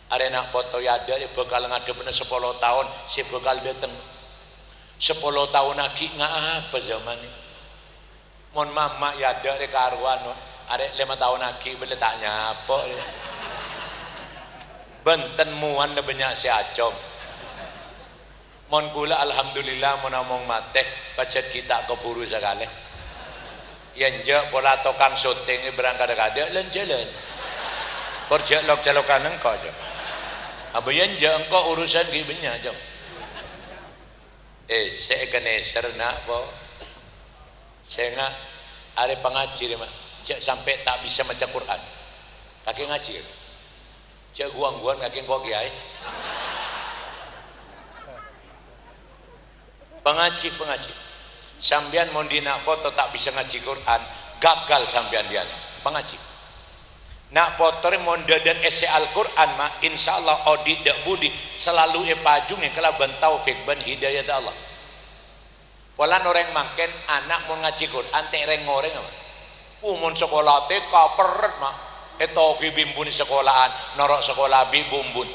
ada nak foto ya ada dia bakal ngadep 10 tahun saya bakal datang 10 tahun lagi ngapa zaman ini mon mama ya ada karuan ada 5 tahun lagi boleh tak nyapa benten muan le banyak si acom mon kula alhamdulillah mon omong mate pacet kita keburu sekali yen je pola tokan syuting berangkat kada len jalan kerja lok calokan engkau je apa yen je engkau urusan ki banyak jom saya kena serna po saya ngak ada pengaji mak cek sampai tak bisa baca Quran kaki ngaji cek guang-guang kaki kok kiai pengaji sambian mau nak foto tak bisa ngaji Quran gagal sambian dia pengaji nak foto mau dan ese Al-Quran mah insyaallah odi dak budi selalu pajung kelaban taufik ban hidayah Allah walan orang makan anak mau ngaji Quran teh reng-oreng apa umum sekolah TK peret mak etogi bimbun sekolahan norok sekolah bi bumbun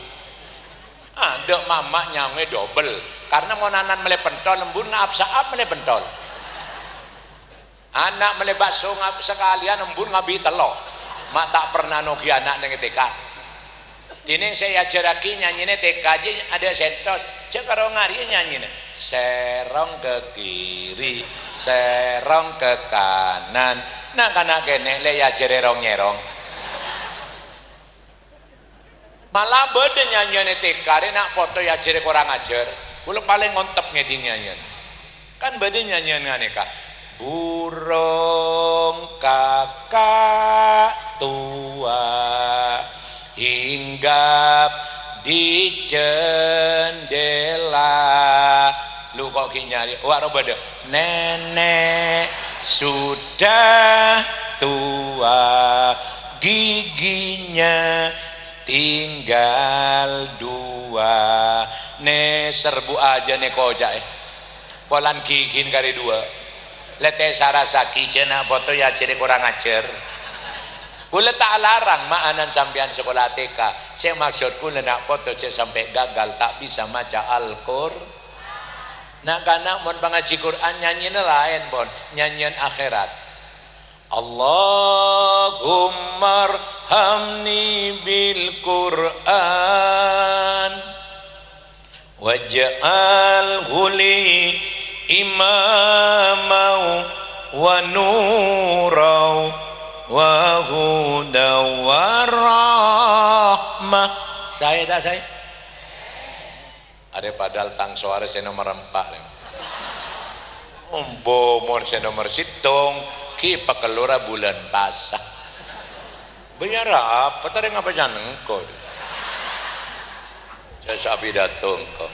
Ada mama nyange double karena mau nanan mele pentol lembur ngap saap mele pentol. Anak mele bakso ngap sekalian lembur ngabi telo. Mak tak pernah nogi anak nang TK. Dini saya ajaraki nyanyine TK aja ada sentos. Cek karo ngari nyanyine. Serong ke kiri, serong ke kanan. Nah kana kene le ajare rong nyerong. Malah beda nyanyian TK nak foto ya jere kurang ajar kula paling ngontep ngeding nyanyian kan beda nyanyian nganeka burung kakak tua hinggap di jendela lu kok nyari waro beda nenek sudah tua giginya tinggal dua ne serbu aja ne koja polan gigin kali dua lete sarasaki cina foto ya ciri kurang ajar boleh tak larang maanan sampean sekolah TK saya maksudku nak foto saya sampai gagal tak bisa maca Al-Qur'an nak karena mon pengaji Quran nyanyian lain pon nyanyian akhirat Allahumma arhamni bil Qur'an waj'alhu li imamau wa nurau wa hudaw wa rahmah. Saya tak saya ada padahal tang suara saya nomor 4 mon saya nomor situng ki pakelura bulan pasah bayar apa tadi ngapa jangan engkau saya sabi datang kau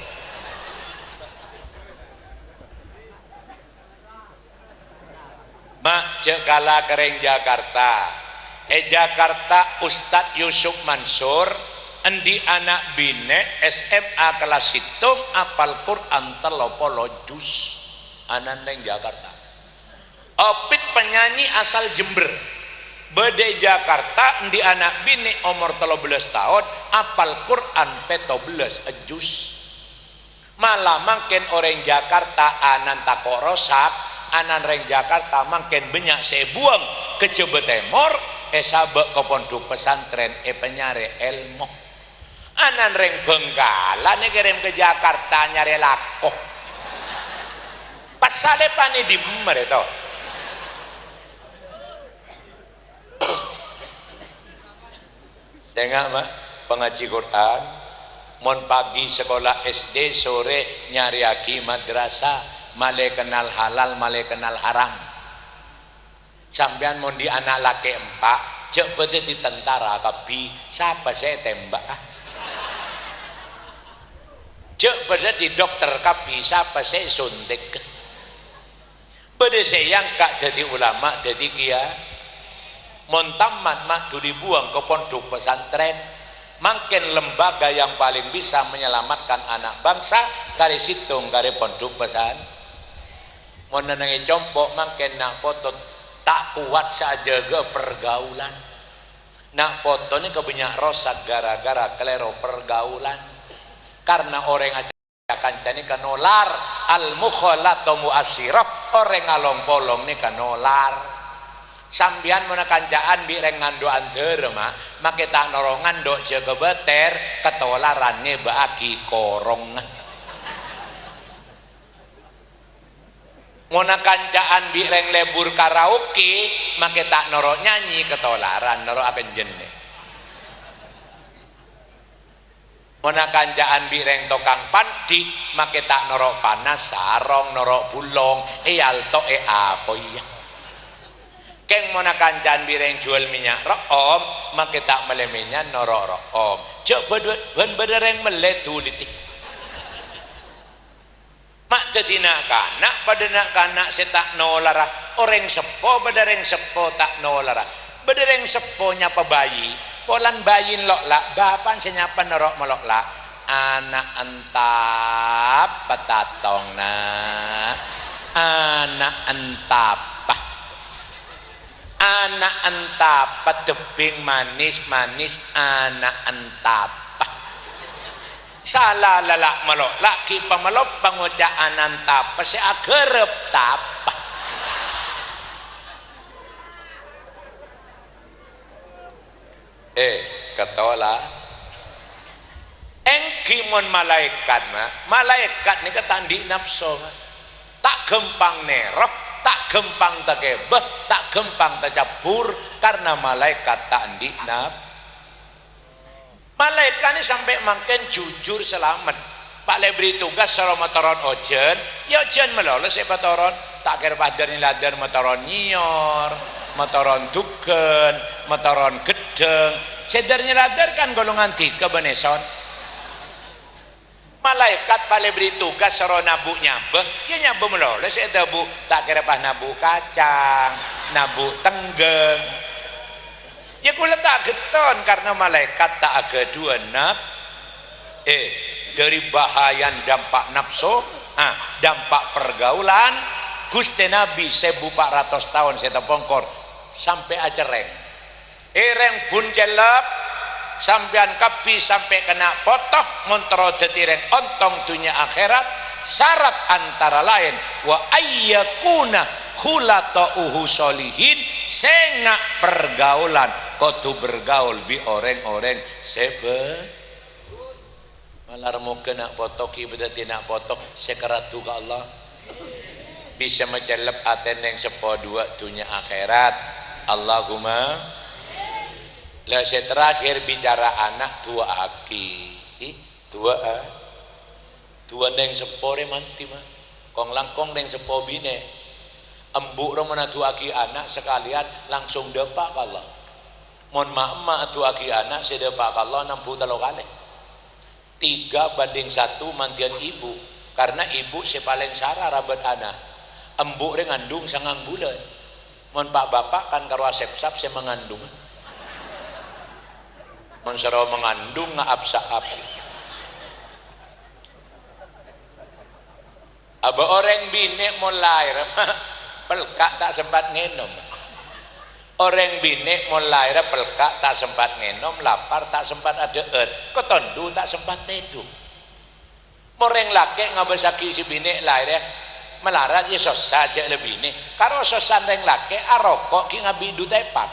mak cekala kering Jakarta Jakarta Ustadz Yusuf Mansur endi anak bine SMA kelas hitung apal Quran 30 juz anak neng Jakarta opit penyanyi asal Jember bede Jakarta di anak bini umur 13 tahun apal Quran 17 juz malah makin orang Jakarta anan takok rosak anan reng Jakarta makin banyak sebuang ke Jember Timur sabek ke pondok pesantren penyare ilmu anan reng Bengkala nih kirim ke Jakarta nyari lakoh pasale pani di Jember itu saya mak pengaji Quran mon pagi sekolah SD sore nyari aki madrasah male kenal halal male kenal haram sampean mon di anak laki 4 cek bete di tentara kapi siapa saya tembak cek bete di dokter kapi siapa saya suntik bede saya yang kak jadi ulama jadi kiai montaman mak dibuang ke pondok pesantren makin lembaga yang paling bisa menyelamatkan anak bangsa dari situng dari pondok pesantren mau nenengi compok makin nak foto tak kuat saja ke pergaulan nak foto ini kebanyak rosak gara-gara kelero pergaulan karena orang akan cani kanolar al mukhalatu muasirah orang ngalong polong ni kanolar sambian mana kanjaan bi reng ngando anter mak kita norongan dok jaga beter ketolarannya bagi korong mana kanjaan bi reng lebur karaoke mak kita norok nyanyi ketolaran norok akan jenne mana kanjaan bi reng tokang pandi mak kita norok panas sarong norok bulong alto apa iya keng mona kancan bireng jual minyak room maka tak meleminya norok room cek bedereng meletuliti mak jadi nak kanak pada nak kanak saya tak nolara orang sepo bedereng sepo tak nolara bedereng seponya pebayi polan bayin lok lah bapan senyapa norok melok lah anak entap petatong nah anak entap anak entapa tebing manis-manis anak entapa salah lalak melok laki pamelop pangocaan tapa si agerep tapa ketola engkimon malaikat malaikat ni ketandi nafsu tak gempang nerok tak gempang takebeh tak gempang tercampur karena malaikat tak andi nafsu. Malaikat ini sampai makin jujur selamat. Pak le beri tugas soro motoron ojen, ya ojen melolos motoron. Tak kira padar ni ladar motoron nyior, motoron tugen, motoron gedeng. Sedarnya ladar kan golongan 3 beneson. Malaikat pak le beri tugas soro nabu nyabe, ya nyabe melolos bu. Tak kira pas nabu kacang, nabu tenggeng. Ya kula tak geton karena malaikat tak aga dua dari bahayan dampak nafsu dampak pergaulan Gusti Nabi 1400 tahun saya tepongkor sampai aja reng pun jelap sampean kapi sampai kena potok montoro detireng ontong dunia akhirat syarat antara lain wa ayyakuna khulatuhu solihin sengak pergaulan kotu bergaul bi orang-orang sebe malar mau kena potok ibadah tidak potok sekerat ke Allah bisa menjelep aten yang sepo dua dunia akhirat Allahumma lah saya terakhir bicara anak dua aki dua neng sepore manti mah kong langkong neng sepo bine embuk romana dua aki anak sekalian langsung depak Allah mon mak tu aki anak sedepak Allah 60 kali 3 banding 1 mantian ibu karena ibu sepaling sarah rabat anak embuk re ngandung sangang bulan mon pak bapak kan karo asep-sap se mengandung mon saro mengandung ngaap-saap aba orang bine mon lahir pelkak tak sempat ngenom orang bine mulai pelkak tak sempat ngenom lapar tak sempat ada ketondu tak sempat teduh orang laki ngabesaki si bine lahir melarat ya sos saja lebih ini karo sosan reng laki arokok ki ngabidu tepat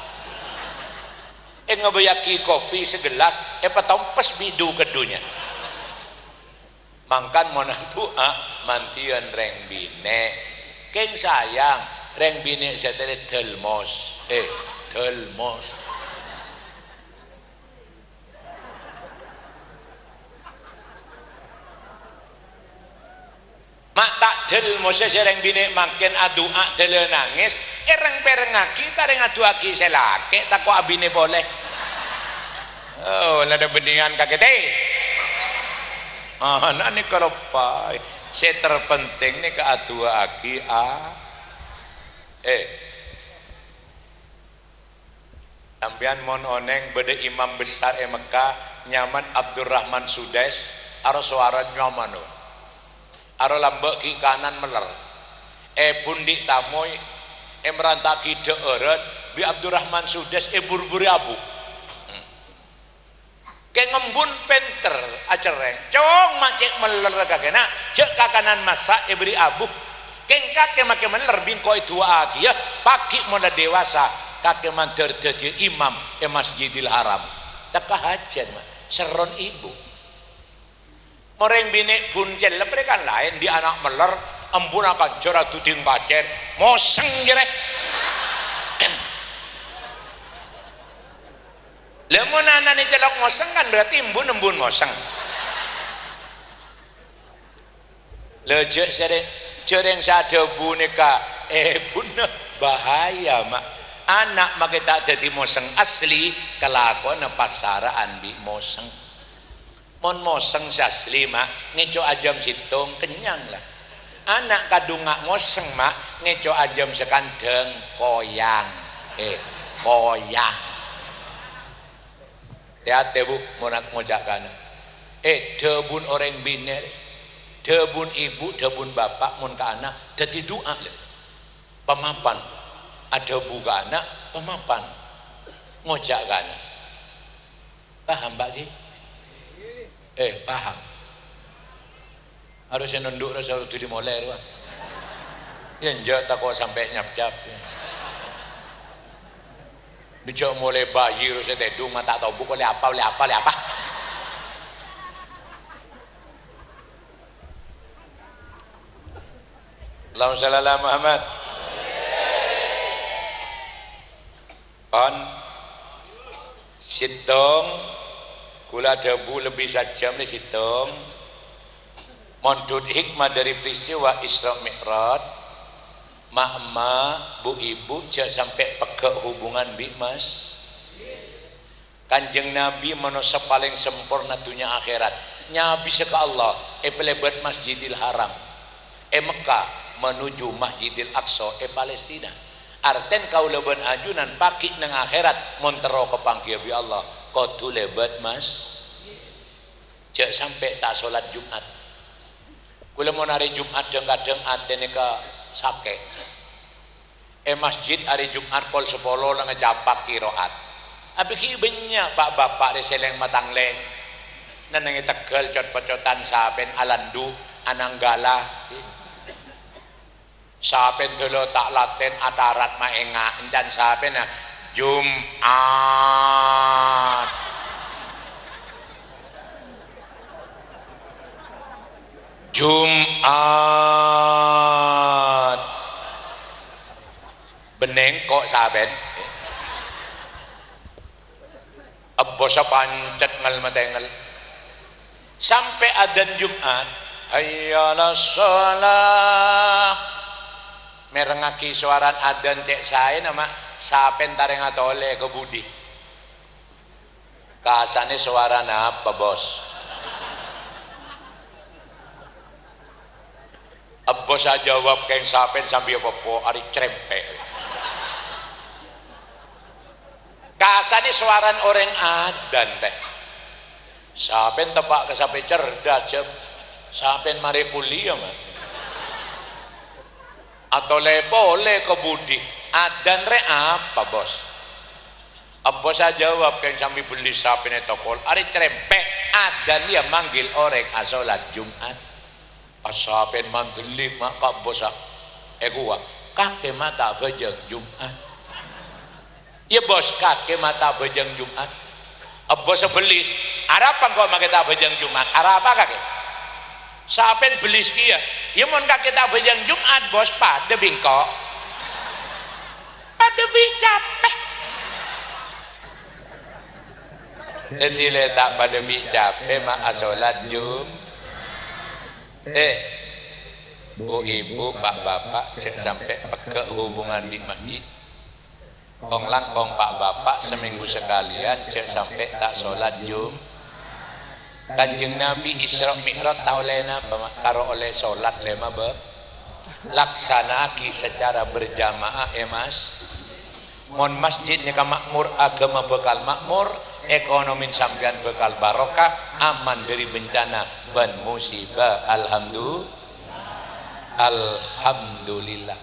ngabayaki kopi segelas petompes bidu kedunya mangkan monantu mantian reng bine keng sayang reng bine setele delmos delmos mak tak delmos sereng bine makin adua dele nangis reng perengaki tareng aduaki selake tak kok abine boleh oh lada beningan kaget anak ni kalau pai saya terpenting ni ke adua aki sampean mon oneng bede imam besar Mekah nyaman Abdurrahman Sudes aro suara nyaman aro lambek ki kanan meler bundi tamoy merantaki deeret bi Abdurrahman Sudes buru-buru abu ke ngembun penter acereng cong macek meler kagena cek kakanan masak beri abu kengkak ke make meler bingkoi dua aki ya pagi moda dewasa kakek manter jadi imam Masjidil Haram tak hajat mah seron ibu moreng binek buncel leprekan lain di anak meler embun akan jora tuding pacer moseng jerek lemon anak ni celok moseng kan berarti embun moseng lejek cereng sada buneka bun bahaya mak anak make tak dadi moseng asli kelakon pasaraan bi moseng mon moseng asli mak ngeco ajam situng kenyang lah anak kadung ngak moseng mak ngeco ajam sekandeng koyang koyang lihat bu monak mojakan debun orang biner debun ibu debun bapak mon ke anak dadi doa pemapan ada buka anak pemapan ngojak anak paham Pak Ki? Paham Harusnya nunduk harus dili mulai doang. Ya njak tak kok sampai nyap-nyap. Dijak mulai bayi harusnya tedung mata tahu buku oleh apa. Allahumma shalli ala Muhammad. On situng kula debu lebih sajam nih situng mondut hikmah dari peristiwa Isra Mi'raj mak-mak bu ibu jak sampai pegak hubungan bi mas Kanjeng Nabi manusia paling sempurna dunia akhirat nyabi seka Allah pelebat Masjidil Haram Mekah menuju Masjidil Aqsa Palestina arten kau leban ajunan pakik nang akhirat montero kepangkir bi Allah kudu lebat mas jak sampai tak sholat Jumat kula mau hari Jumat kadang atene ke sake masjid hari Jumat pol 10 lang ngecapak kiroat abi ki benya pak bapak de seleng matang leng nanang Tegal cot-cotan saben alandu ananggala saben dulu tak laten atarat maenga encan saben Jumat beneng kok saben abosa pancet ngel metengel sampai adzan Jumat hayya shalah merengaki suaran adzan cek saya nama sapen tareng atole ke budi kasane suarana apa bos bos aja jawab keng sapen sambil popo ari crempe kasane suaran orang adzan teh sapen tepak ke sampai cerdas jeb sapen mari kuliah mah atau boleh ke budi adan re apa bos bos aja jawab yang sambil beli sapene tokol ari cerempek adan dia manggil orang asolat Jumat pas sapen mandeli maka bos gua kakek mata bejeng Jumat ya bos kakek mata bejeng Jumat bos belis ada apa kok make tak bejeng Jumat ada apa kakek sapen belis kia ya mon kakek tak bejang Jumat bos pada bingkok pada capek jadi letak pada capek mak asolat bu ibu pak bapak cek sampai ke hubungan di masjid kong lang kong pak bapak seminggu sekalian cek sampai tak solat Kanjeng Nabi Isra Mi'raj taulena karo oleh salat lema bab laksanaki secara berjamaah mas mon masjidnya ka makmur agama bekal makmur ekonomi sampean bekal barokah aman dari bencana ban musibah alhamdulillah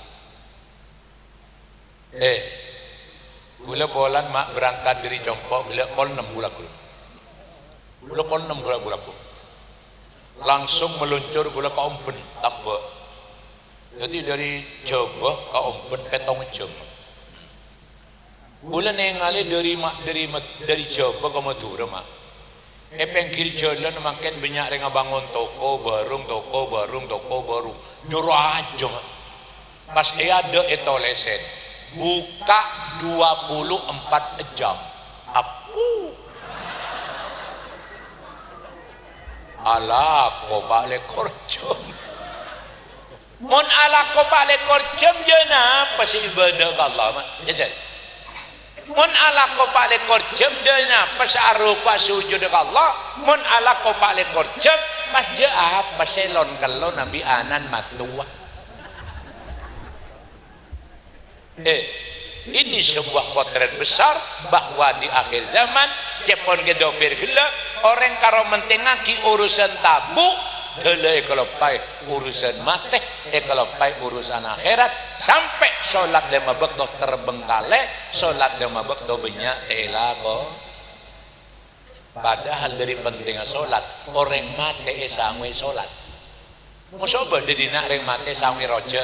gula polan mak berangkat dari Compok gula pol 6 bulan gula pol 6 bulan langsung meluncur gula ke Omben Tambak jadi dari Jawa ke Omben petong jam gula nengali dari Jawa ke Madura mak penggir jalan makin banyak yang bangun toko barung juru aja mak pas ada etoleset buka 24 jam ala ko balik korjom mon ala ko balik korjom jana pasti ibadah ke Allah ya mon ala ko balik korjom jana pas arupa sujud ke Allah mon ala ko balik korjom pas jaap pas selon kalau nabi anan matua ini sebuah potret besar bahwa di akhir zaman cepon gedofir gila orang karo mentengaki urusan tabu delay kelopai urusan mate kelopai urusan akhirat sampai sholat lima bekto terbengkalai sholat lima bekto banyak telago padahal dari pentingnya sholat orang mate sangwe sholat Mosok bade dina ring mate sawi roja.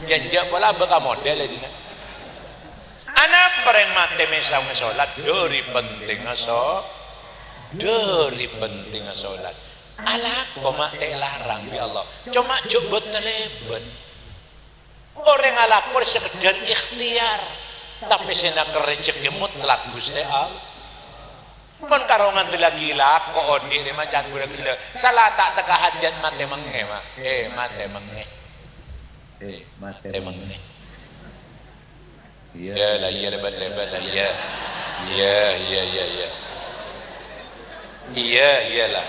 Janjak pola beka model dina. Anak pereng mate mesang salat dari penting dari penting salat. Alah koma teh larang bi Allah. Cuma jebut teleben. Orang alakor sekedar ikhtiar, tapi sena kerejeki mutlak Gusti Allah. Mun karongan teu gila kok odi ni mah jangan gila. Salah tak teka hajat mate menge mah. Mate menge. Mate menge. Ya la ya lebat la ya. Iya lah.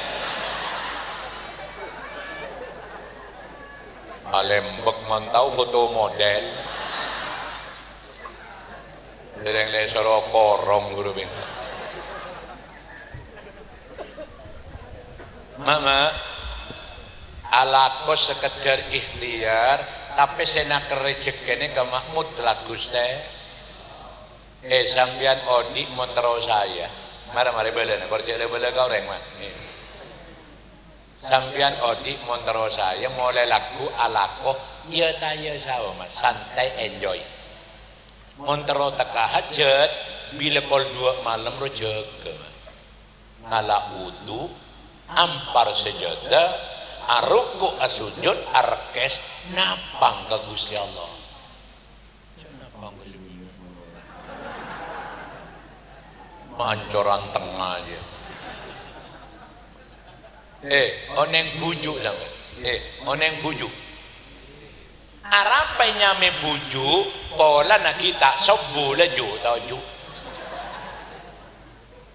Alembek mantau foto model. Dereng le soro korong guru bing. Mama alakos sekedar ikhtiar tapi sena kerejekene ke Mahmud lagus teh. Sampean odi montero saya. Mari belen korcek belen kau reng mah. Sampean odi montero saya mulai lagu alako iya taya sawo mas santai enjoy. Montero teka hajat bila pol 2 malam ro jaga. Ngala wudu ampar sejadah aruku asujud arkes napang ke Gusti Allah. Napang ke Gusti mancoran tengah aja. Oneng bujuk sampe. Oneng bujuk. Arape nyame bujuk pola na kita sobu leju taju.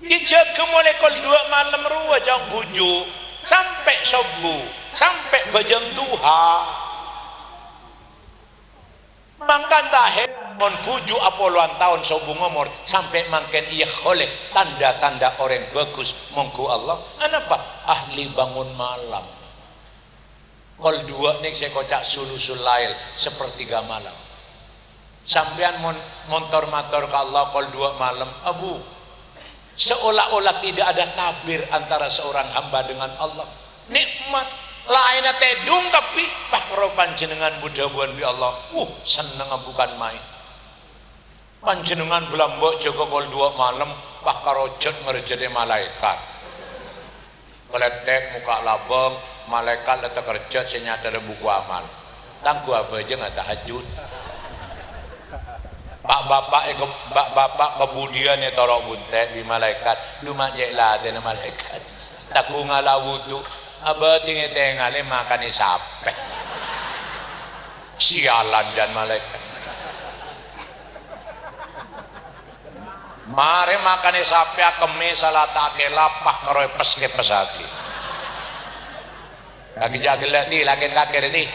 Dijaga mulai kol 2 malam ruwa jang bujuk sampai sobu sampai bajang duha. Mangkan tahe mon bujuk apoluan tahun sobu ngomor sampai mangken iya kholek tanda-tanda orang bagus mongku Allah. Anapa? Ahli bangun malam. Kol 2 nih saya kocak sulusul lail sepertiga malam. Sampean montor mator ke Allah kol 2 malam abu. Seolah-olah tidak ada tabir antara seorang hamba dengan Allah. Nikmat lain tedung tapi pakro panjenengan budawan bi Allah. Seneng bukan main. Panjenengan belambok jaga kol 2 malam pakro jod ngerjede malaikat. Keledek muka labeng malaikat letak kerja senyata ada buku amal. Tangguh apa aja nggak tahajud. Bapak kemudian ya torok bunte di malaikat lumah jeklah ada malaikat taku ngalawudu abah tinggi tengale makan sape sialan dan malaikat mare makan sape akeme salah take lapah karo peske pesaki lagi jagel ni lagi kakek ni.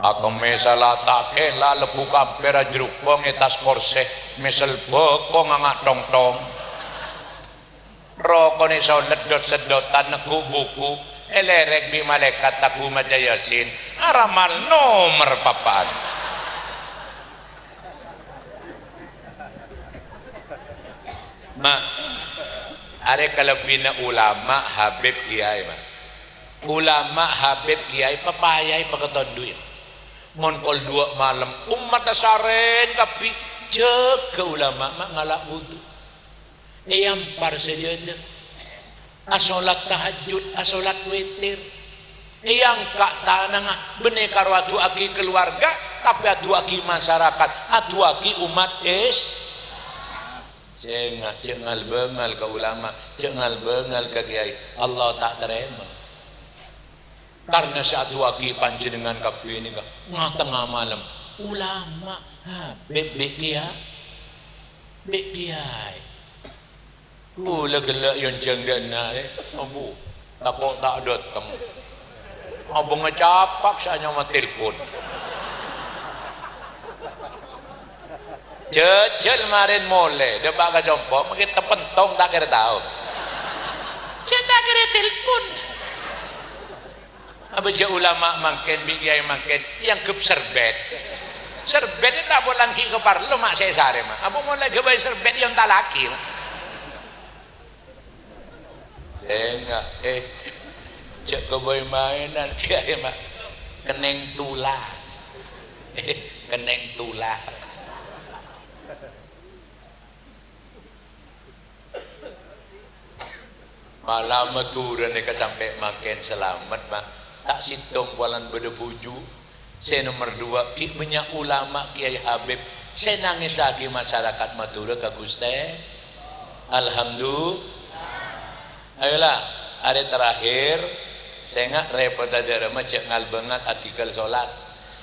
Aku misalnya take lah lebu kampera jeruk bong etas korse misal boko ngangak tong-tong rokok ni so ledot-sedotan neku buku elerek bi malaikat taku maja yasin aramal nomor papan ma are kalebina ulama Habib Kiai ma ulama Habib Kiai papayai paketondu ya mon kol 2 malam umat asaren tapi jaga ulama mak ngalak wudu ampar sejadah asolat tahajud asolat witir yang kak tanang benih karo adu aki keluarga tapi adu aki masyarakat adu aki umat cengal bengal ke ulama cengal bengal ke kiai Allah tak terima. Karena satu lagi panjenengan kabeh ini tengah malam ulama Habib Kiai lega yang jengdana abu takut tak datang abu ngecapak saya mah telepon jejel marin mole debak ke jompok mungkin tepentong tak kira tahu saya tak kira telepon. Abaja ulama makin biaya makin yang kep serbet itu tak boleh lagi ke parlo mak saya sare mak abu mulai gawe serbet yang tak laki Enggak, cek keboy mainan kiai mak keneng tulah, keneng tulah. Malah meturun nih sampai makin selamat mak tak situng walan berdebuju. Saya nomor 2 ki banyak ulama Kiai Habib. Saya nangis lagi masyarakat Madura ke Gusti. Alhamdulillah. Ayolah, hari terakhir saya nggak repot aja macam ngal banget artikel solat.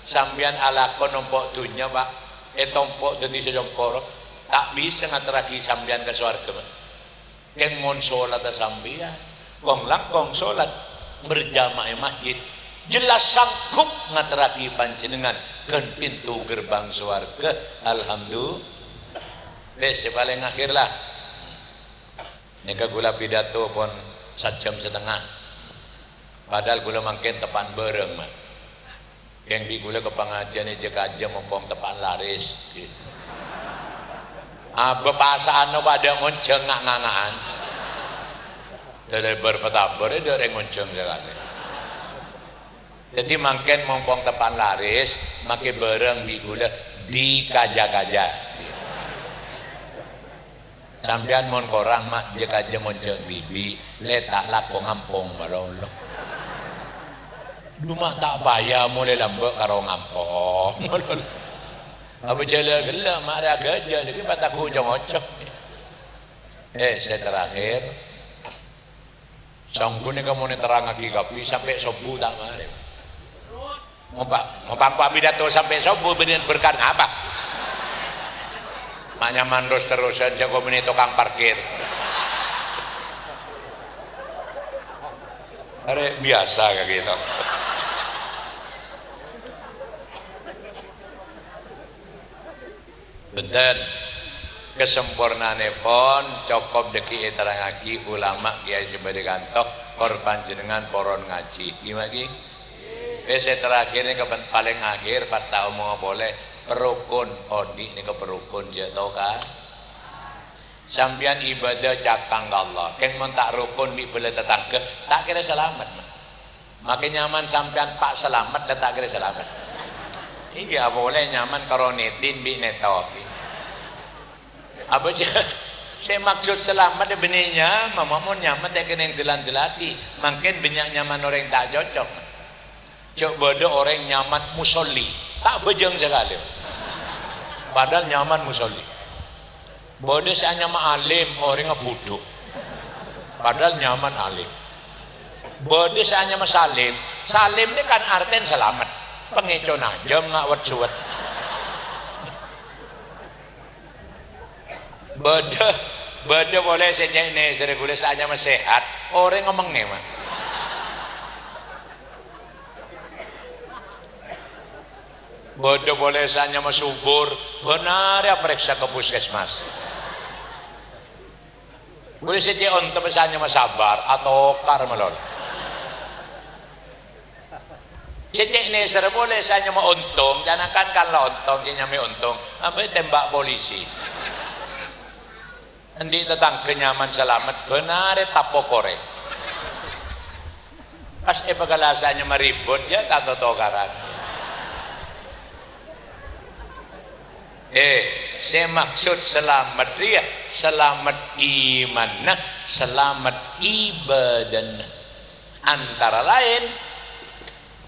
Sambian alakon nombok dunia pak, tompok jadi sejongkor. Tak bisa ngateraki sambian ke swarga. Keng mon solat sambian, kong langkong solat berjamaah masjid. Jelas sanggup ngateraki panjenengan kan pintu gerbang swarga. Alhamdulillah. Bes paling akhir lah. Nika gula pidato pun 1,5 jam. Padahal gula makin tepan bareng mah. Yang di gula ke pengajian aja kaja mumpung tepan laris. Bepasaan no pada ngonceng ngangaan. Dari berpetabar itu ada ngonceng sekali. Jadi makin mumpung tepan laris, makin bareng di gula di kaja-kaja. Sampean mon korang mak je kaja ngonceng bibi, letak lapo ngampung malolo. Rumah tak bayar mulai lambak karo ngampung. Apa jala gelap mak ada gajah jadi pataku ujung-ujung. Saya terakhir sanggup ni kamu ni terang lagi kapi sampai subuh tak mari. Mau pak pidato sampai subuh berian berkat apa? Maknya mandus terusan jago ini tukang parkir. Are biasa kayak gitu. Benten kesempurnaan pon cukup deki terangaki ulama kiai sebagai kantok korban jenengan poron ngaji gimana ki? Saya terakhir ini paling akhir pas tahu mau boleh perukun odi ini ke perukun jatuh kan? Sampian ibadah cakang Allah, keng mon tak rukun bi boleh tetangga tak kira selamat. Makin nyaman sampian pak selamat dan tak kira selamat. Iya boleh nyaman karo netin bi netoki. Apa aja? Saya maksud selamat benihnya, mama mau nyaman tak kena yang delan-delati. Makin banyak nyaman orang tak cocok. Cok bodoh orang nyaman musolli, tak bejeng sekali. Padahal nyaman musolli. Bodoh saya nyaman alim, orang ngebuduk. Padahal nyaman alim. Bodoh saya nyaman salim. Salim ini kan artinya selamat. Pengecon aja nggak wet-wet. Bodoh boleh saja ini seregule saya nyaman sehat. Orang ngomongnya mah. Bodoh boleh saya nyaman subur. Benar ya periksa ke puskesmas. Boleh saja untuk misalnya sabar atau karmelol. Sejak ini serba boleh saya mau untung, jangan kan kalau untung dia nyami untung, apa tembak polisi. Nanti tentang kenyaman selamat benar tapo korek. Pas pegalasannya meribut ya tak totokaran. Saya maksud selamat dia, selamat iman, selamat ibadah. Antara lain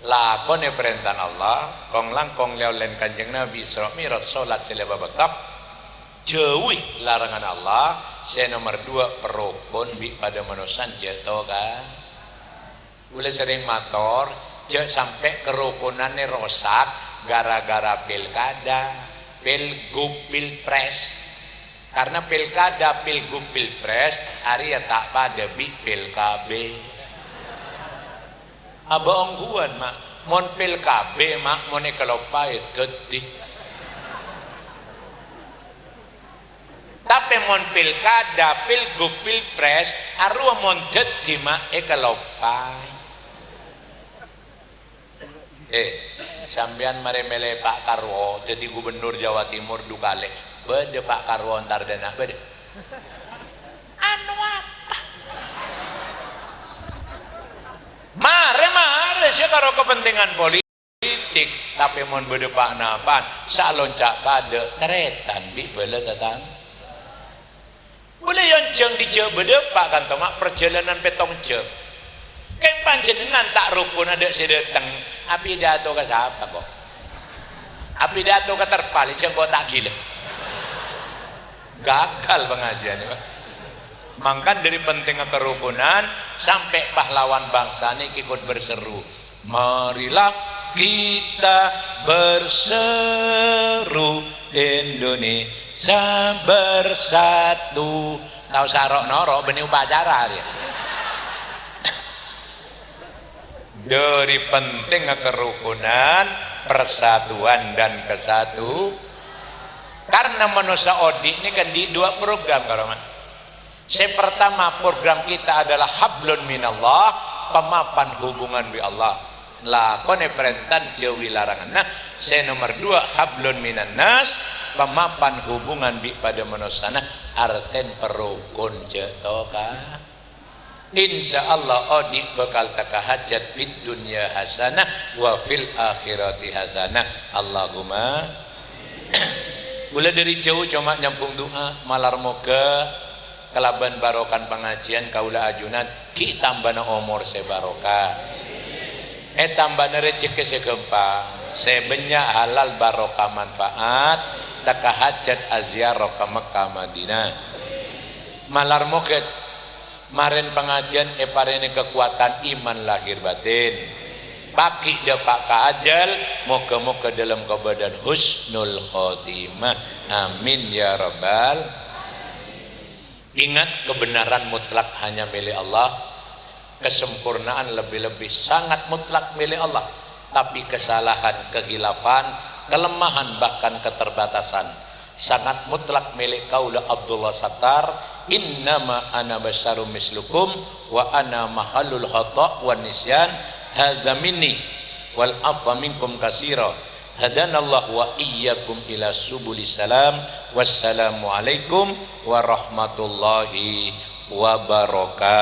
lakon perintah Allah, kong langkong leulen kanjeng Nabi Isra Mi'raj salat sila babakap, jauhi larangan Allah. Saya nomor 2 perukun bi pada manusia jatuh kan. Boleh sering motor, sampai kerukunannya rosak gara-gara pilkada. Pilgub pilpres karena pilkada pilgub pilpres hari ya tak pada bi pilkab abang guan mak mon pilkab mak mon kelopa itu tapi mon pilkada pilgub pilpres arwah mon dadi mak kelopa sambian maremele Pak Karwo jadi gubernur Jawa Timur Dukale bede Pak Karwo antar dana bede anu apa aja karo kepentingan politik tapi mon bedepak napan saloncak pada teretan bi bela datang boleh yonceng di je bedepak kan tomak perjalanan petong je keng panjenengan tak rukun ada sedeteng api dato ke siapa kok api dato ke terpali kok tak gila gagal pengajian ya. Mangkan dari pentingnya kerukunan sampai pahlawan bangsa ini ikut berseru marilah kita berseru Indonesia bersatu tahu sarok noro benih upacara ya. Dari pentingnya kerukunan persatuan dan kesatu karena manusia odik ini kan di dua program kalau saya pertama program kita adalah hablun minallah pemapan hubungan bi Allah lah kone perentan jauhi larangan nah saya nomor dua hablun minan nas pemapan hubungan bi pada manusia nah arten perukun jetoka insya Allah odik bakal taka hajat fit dunya hasanah wa fil akhirati hasanah Allahumma mulai dari jauh cuma nyampung doa malar moga kelaban barokan pengajian kaula ajunan ki tambana umur se barokah tambana rezeki se gempa se benya halal barokah manfaat taka hajat aziarah ke Mekah Madinah malar moga maren pengajian parene kekuatan iman lahir batin pagi dapat keajal moga-moga dalam keadaan husnul khotimah amin ya rabbal ingat kebenaran mutlak hanya milik Allah kesempurnaan lebih-lebih sangat mutlak milik Allah tapi kesalahan, kehilafan, kelemahan bahkan keterbatasan sangat mutlak milik kaula Abdullah Sattar innama ana basyarum mislukum wa ana mahallul khata' wa nisyan hadza minni wal afwa minkum katsira hadanallah wa iyyakum ila subulis salam wassalamu alaikum warahmatullahi wabarakatuh.